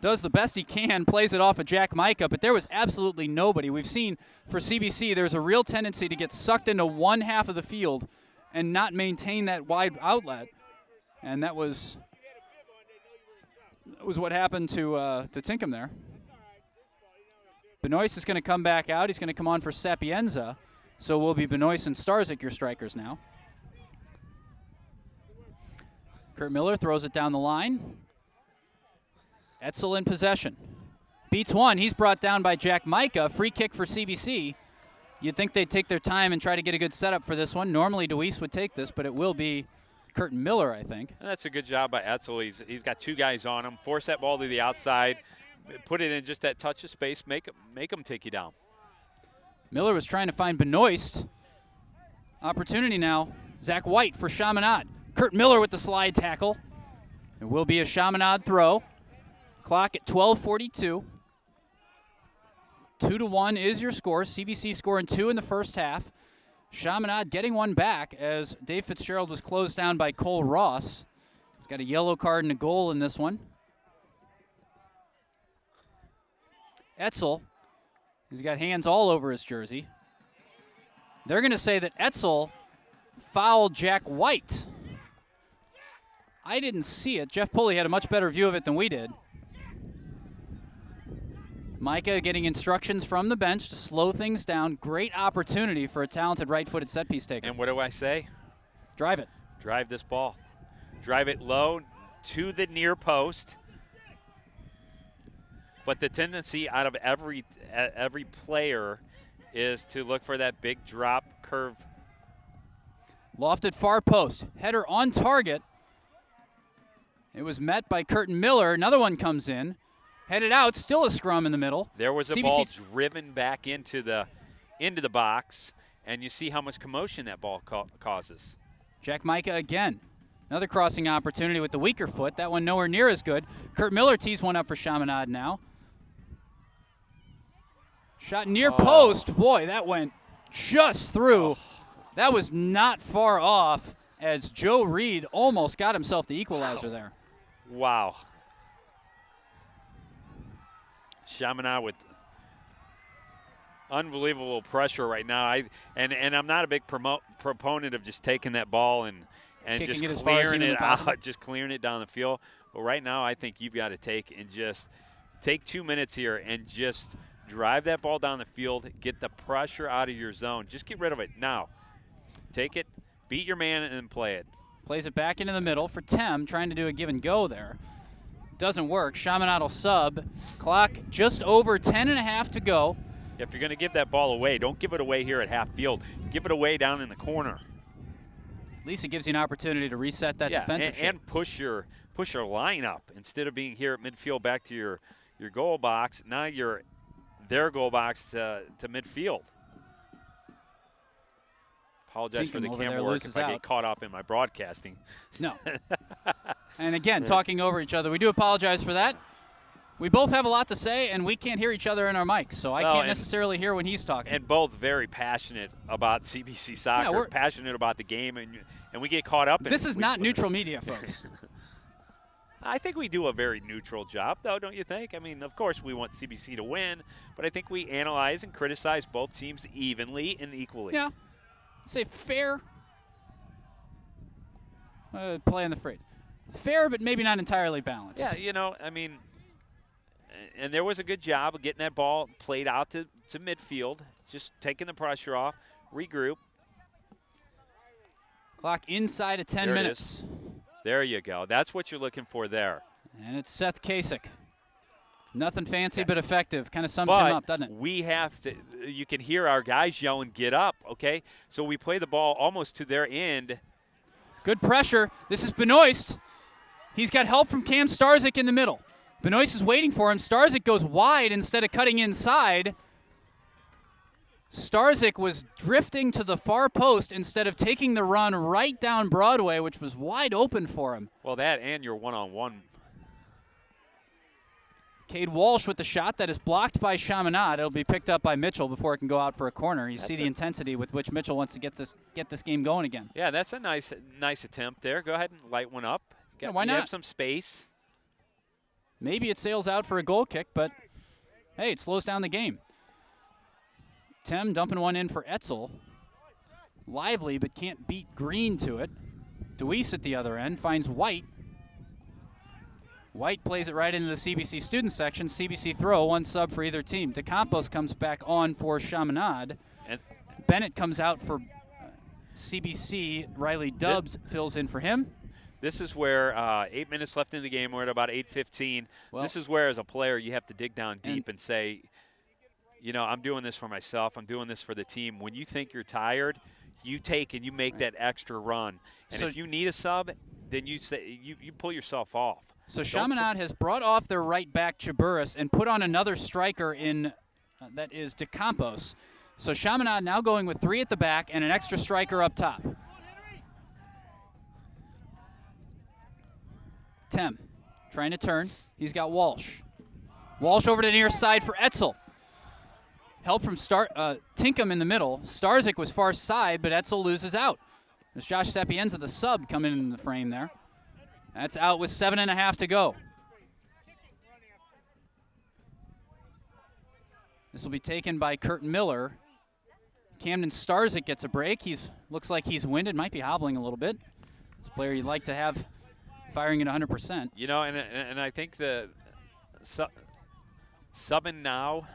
Does the best he can, plays it off of Jack Micah, but there was absolutely nobody. We've seen for CBC there's a real tendency to get sucked into one half of the field and not maintain that wide outlet, and that was what happened to Tinkham there. Benoist is going to come back out. He's going to come on for Sapienza, so will be Benoist and Starzyk your strikers now. Kurt Miller throws it down the line. Etzel in possession. Beats one. He's brought down by Jack Micah. Free kick for CBC. You'd think they'd take their time and try to get a good setup for this one. Normally DeWeese would take this, but it will be Curtin Miller, I think. And that's a good job by Etzel. He's got 2 guys on him. Force that ball to the outside. Put it in just that touch of space. Make him take you down. Miller was trying to find Benoist. Opportunity now. Zach White for Chaminade. Kurt Miller with the slide tackle. It will be a Chaminade throw. Clock at 12:42. 2-1 is your score. CBC scoring 2 in the first half. Chaminade getting one back as Dave Fitzgerald was closed down by Cole Ross. He's got a yellow card and a goal in this one. Etzel, he's got hands all over his jersey. They're going to say that Etzel fouled Jack White. I didn't see it. Jeff Pulley had a much better view of it than we did. Micah getting instructions from the bench to slow things down. Great opportunity for a talented right-footed set-piece taker. And what do I say? Drive it. Drive this ball. Drive it low to the near post. But the tendency out of every player is to look for that big drop curve. Lofted far post. Header on target. It was met by Curtin Miller. Another one comes in. Headed out. Still a scrum in the middle. There was a ball driven back into the box, and you see how much commotion that ball causes. Jack Micah again. Another crossing opportunity with the weaker foot. That one nowhere near as good. Kurt Miller tees one up for Chaminade now. Shot near post. Boy, that went just through. That was not far off as Joe Reed almost got himself the equalizer there. Wow. Chaminade with unbelievable pressure right now. I'm not a big proponent of just taking that ball and just clearing it out, just clearing it down the field. But right now I think you've got to take 2 minutes here and just drive that ball down the field, get the pressure out of your zone. Just get rid of it now. Take it, beat your man, and then play it. Plays it back into the middle for Tem, trying to do a give and go there. Doesn't work. Chaminade will sub. Clock just over 10.5 to go. If you're going to give that ball away, don't give it away here at half field. Give it away down in the corner. At least it gives you an opportunity to reset that defensive shift. And push your line up instead of being here at midfield back to your goal box. Now you're their goal box to midfield. Apologize for the camera work if I get caught up in my broadcasting. No. And again, talking over each other, we do apologize for that. We both have a lot to say, and we can't hear each other in our mics, so I can't necessarily hear when he's talking. And both very passionate about CBC soccer, we're passionate about the game, and we get caught up in it. This is not neutral media, folks. I think we do a very neutral job, though, don't you think? I mean, of course, we want CBC to win, but I think we analyze and criticize both teams evenly and equally. Yeah. Say fair. Play on the phrase. Fair, but maybe not entirely balanced. Yeah, I mean, and there was a good job of getting that ball played out to midfield, just taking the pressure off, regroup. Clock inside of 10 minutes. There you go. That's what you're looking for there. And it's Seth Kasich. Nothing fancy but effective. Kind of sums him up, doesn't it? We have to – you can hear our guys yelling, get up, okay? So we play the ball almost to their end. Good pressure. This is Benoist. He's got help from Cam Starzyk in the middle. Benoist is waiting for him. Starzyk goes wide instead of cutting inside. Starzyk was drifting to the far post instead of taking the run right down Broadway, which was wide open for him. Well, that and your one-on-one. Cade Walsh with the shot that is blocked by Chaminade. It'll be picked up by Mitchell before it can go out for a corner. You see the intensity with which Mitchell wants to get this game going again. Yeah, that's a nice attempt there. Go ahead and light one up. Why not? You have some space. Maybe it sails out for a goal kick, but hey, it slows down the game. Tem dumping one in for Etzel. Lively, but can't beat Green to it. Deweese at the other end finds White. White plays it right into the CBC student section. CBC throw, one sub for either team. DeCampos comes back on for Chaminade. And Bennett comes out for CBC. Riley Dubbs fills in for him. This is where 8 minutes left in the game. We're at about 8:15. Well, this is where, as a player, you have to dig down deep and say, I'm doing this for myself. I'm doing this for the team. When you think you're tired, you take and you make that extra run. And if you need a sub, then you say you pull yourself off. So Chaminade has brought off their right back Chaburis and put on another striker in that is DeCampos. So Chaminade now going with 3 at the back and an extra striker up top. Tem trying to turn. He's got Walsh. Walsh over to the near side for Etzel. Help from Tinkham in the middle. Starzyk was far side, but Etzel loses out. There's Josh Sapienza, the sub, coming in the frame there. That's out with 7.5 to go. This will be taken by Kurt Miller. Camden Starzyk gets a break. Looks like he's winded, might be hobbling a little bit. This player you'd like to have firing at 100%. And I think the subbing now,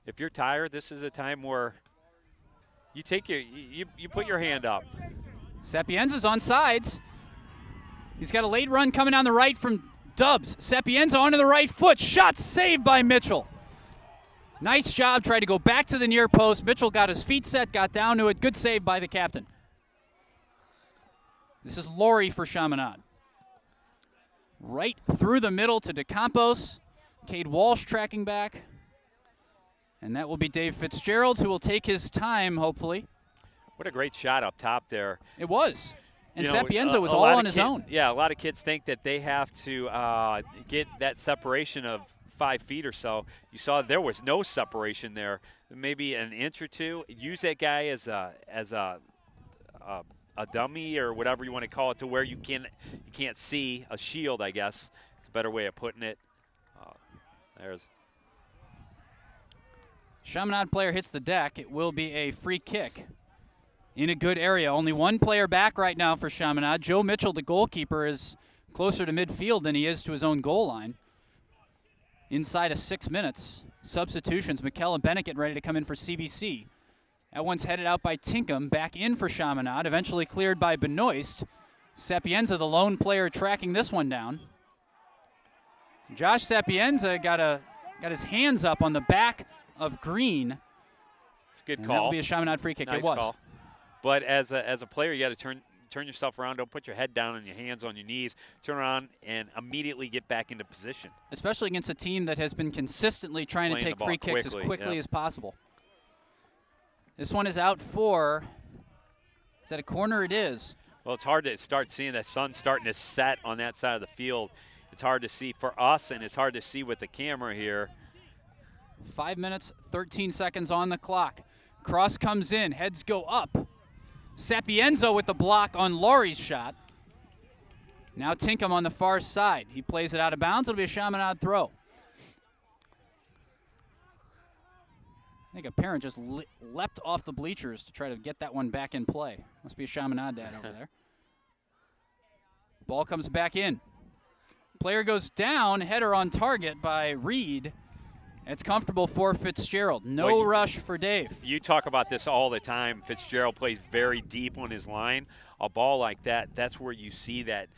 if you're tired, this is a time where you take you put your hand up. Sapienza's on sides. He's got a late run coming down the right from Dubbs. Sapienza onto the right foot. Shot saved by Mitchell. Nice job. Tried to go back to the near post. Mitchell got his feet set, got down to it. Good save by the captain. This is Laurie for Chaminade. Right through the middle to DeCampos. Cade Walsh tracking back. And that will be Dave Fitzgerald, who will take his time, hopefully. What a great shot up top there. It was. And Sapienza was all on his own. Yeah, a lot of kids think that they have to get that separation of 5 feet or so. You saw there was no separation there. Maybe an inch or two. Use that guy as a dummy or whatever you want to call it, to where you can't see a shield, I guess. It's a better way of putting it. There's Chaminade player hits the deck. It will be a free kick in a good area. Only one player back right now for Chaminade. Joe Mitchell, the goalkeeper, is closer to midfield than he is to his own goal line. Inside of 6 minutes. Substitutions. McKella Bennett getting ready to come in for CBC. That one's headed out by Tinkham. Back in for Chaminade. Eventually cleared by Benoist. Sapienza, the lone player, tracking this one down. Josh Sapienza got his hands up on the back of green. It's a good And call. that will be a Chaminade free kick. Nice It was. call. But as a player, you got to turn yourself around. Don't put your head down and your hands on your knees. Turn around and immediately get back into position. Especially against a team that has been consistently trying to take free kicks as quickly as possible. This one is out for, is that a corner? It is. Well, it's hard to start seeing that sun starting to set on that side of the field. It's hard to see for us, and it's hard to see with the camera here. 5 minutes, 13 seconds on the clock. Cross comes in, heads go up. Sapienza with the block on Laurie's shot. Now Tinkham on the far side. He plays it out of bounds. It'll be a Chaminade throw. I think a parent just leapt off the bleachers to try to get that one back in play. Must be a Chaminade dad over there. Ball comes back in. Player goes down, header on target by Reed. It's comfortable for Fitzgerald. No rush for Dave. You talk about this all the time. Fitzgerald plays very deep on his line. A ball like that, that's where you see that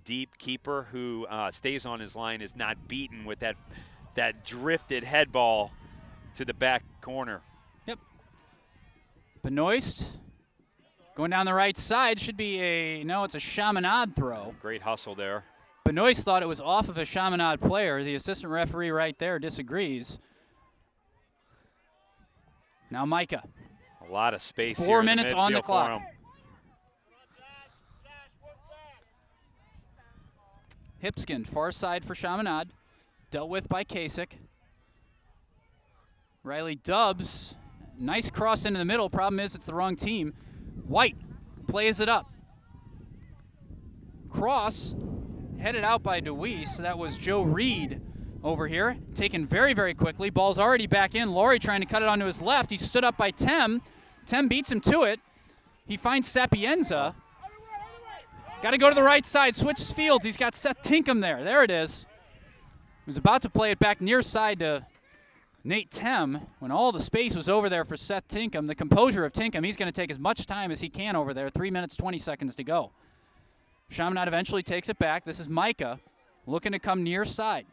deep keeper who stays on his line is not beaten with that drifted head ball to the back corner. Yep. Benoist going down the right side. Should be it's a Chaminade throw. Great hustle there. Benoist thought it was off of a Chaminade player. The assistant referee right there disagrees. Now Micah. A lot of space 4 here minutes in on the midfield clock. for him. Hipskind, far side for Chaminade. Dealt with by Kasich. Riley Dubs. Nice cross into the middle. Problem is it's the wrong team. White plays it up. Cross headed out by DeWeese. That was Joe Reed over here. Taken very, very quickly. Ball's already back in. Laurie trying to cut it onto his left. He stood up by Tem. Tem beats him to it. He finds Sapienza. Got to go to the right side. Switches fields. He's got Seth Tinkham there. There it is. He was about to play it back near side to Nate Tem when all the space was over there for Seth Tinkham. The composure of Tinkham, he's going to take as much time as he can over there. 3 minutes, 20 seconds to go. Chaminade eventually takes it back. This is Micah looking to come near side.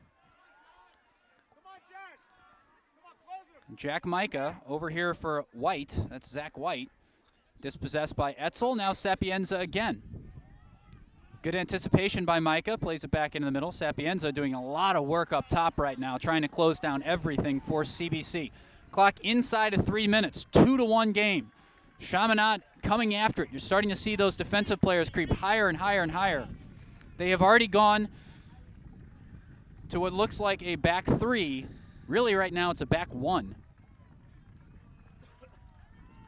Jack Micah over here for White. That's Zach White. Dispossessed by Etzel. Now Sapienza again. Good anticipation by Micah. Plays it back into the middle. Sapienza doing a lot of work up top right now, trying to close down everything for CBC. Clock inside of 3 minutes. 2-1 game. Chaminade coming after it. You're starting to see those defensive players creep higher and higher and higher. They have already gone to what looks like a back three. Really, right now, it's a back one.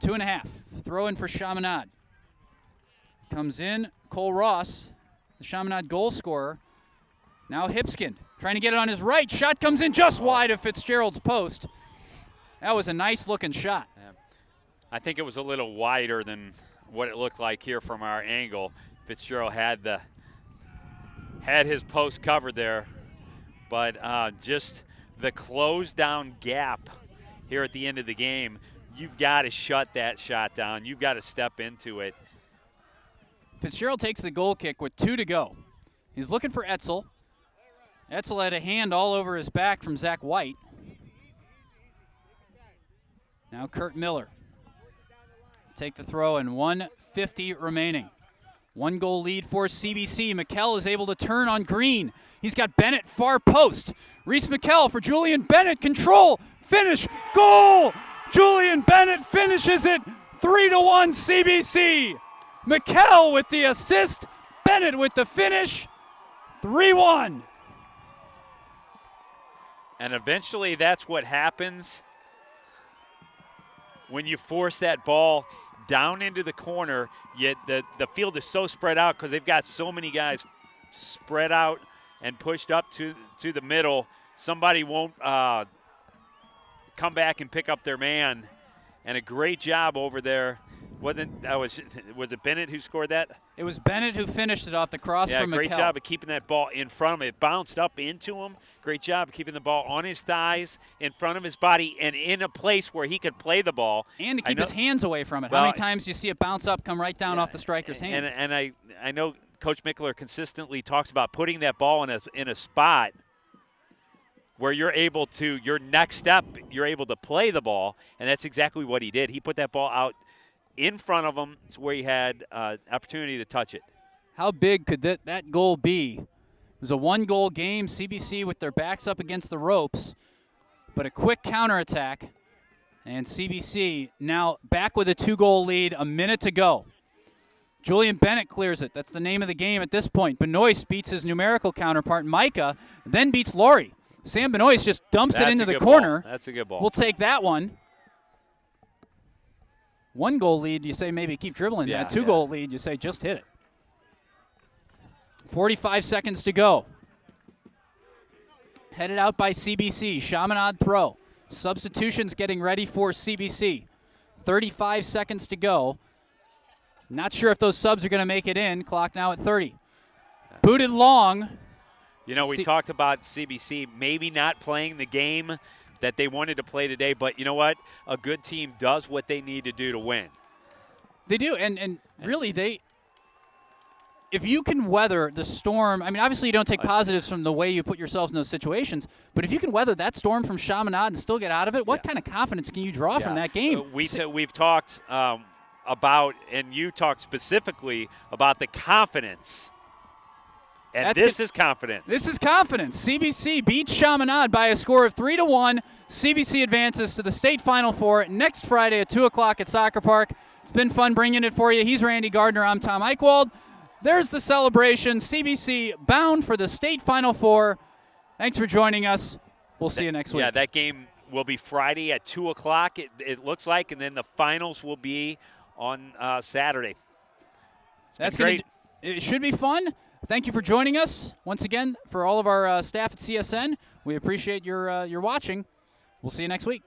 2.5. Throw in for Chaminade. Comes in Cole Ross, the Chaminade goal scorer. Now Hipskind trying to get it on his right. Shot comes in just wide of Fitzgerald's post. That was a nice-looking shot. Yeah. I think it was a little wider than what it looked like here from our angle. Fitzgerald had his post covered there, but just the closed down gap here at the end of the game, you've got to shut that shot down. You've got to step into it. Fitzgerald takes the goal kick with 2 to go. He's looking for Etzel. Etzel had a hand all over his back from Zach White. Now Kurt Miller. Take the throw and 1:50 remaining. 1 goal lead for CBC. McKell is able to turn on Green. He's got Bennett far post. Reese McKell for Julian Bennett. Control. Finish. Goal! Julian Bennett finishes it. 3-1 CBC. McKell with the assist. Bennett with the finish. 3-1. And eventually that's what happens when you force that ball down into the corner. Yet the field is so spread out because they've got so many guys spread out and pushed up to the middle. Somebody won't come back and pick up their man. And a great job over there. Was it Bennett who scored that? It was Bennett who finished it off the cross from McKell. Great job of keeping that ball in front of him. It bounced up into him. Great job of keeping the ball on his thighs, in front of his body, and in a place where he could play the ball. And to keep his hands away from it. How many times do you see it bounce up, come right down off the striker's hand? And I know Coach Mickler consistently talks about putting that ball in a spot where you're able to, your next step, you're able to play the ball, and that's exactly what he did. He put that ball out in front of him to where he had opportunity to touch it. How big could that goal be? It was a one-goal game, CBC with their backs up against the ropes, but a quick counterattack, and CBC now back with a 2-goal lead, a minute to go. Julian Bennett clears it. That's the name of the game at this point. Benoist beats his numerical counterpart, Micah, then beats Laurie. Sam Benoist just dumps it into the corner. Ball. That's a good ball. We'll take that one. 1-goal lead, you say maybe keep dribbling that. 2-goal lead, you say just hit it. 45 seconds to go. Headed out by CBC. Chaminade throw. Substitutions getting ready for CBC. 35 seconds to go. Not sure if those subs are going to make it in. Clock now at 30. Booted long. You know, we talked about CBC maybe not playing the game that they wanted to play today, but you know what? A good team does what they need to do to win. They do, and really if you can weather the storm, I mean, obviously you don't take positives from the way you put yourselves in those situations, but if you can weather that storm from Chaminade and still get out of it, what kind of confidence can you draw from that game? We've talked about, and you talked specifically about the confidence. And this is confidence. This is confidence. CBC beats Chaminade by a score of 3-1. CBC advances to the state Final Four next Friday at 2 o'clock at Soccer Park. It's been fun bringing it for you. He's Randy Gardner. I'm Tom Eichwald. There's the celebration. CBC bound for the state Final Four. Thanks for joining us. We'll see you next week. Yeah, that game will be Friday at 2 o'clock, it looks like, and then the finals will be on Saturday. That's great. It should be fun. Thank you for joining us. Once again, for all of our staff at CSN, we appreciate your watching. We'll see you next week.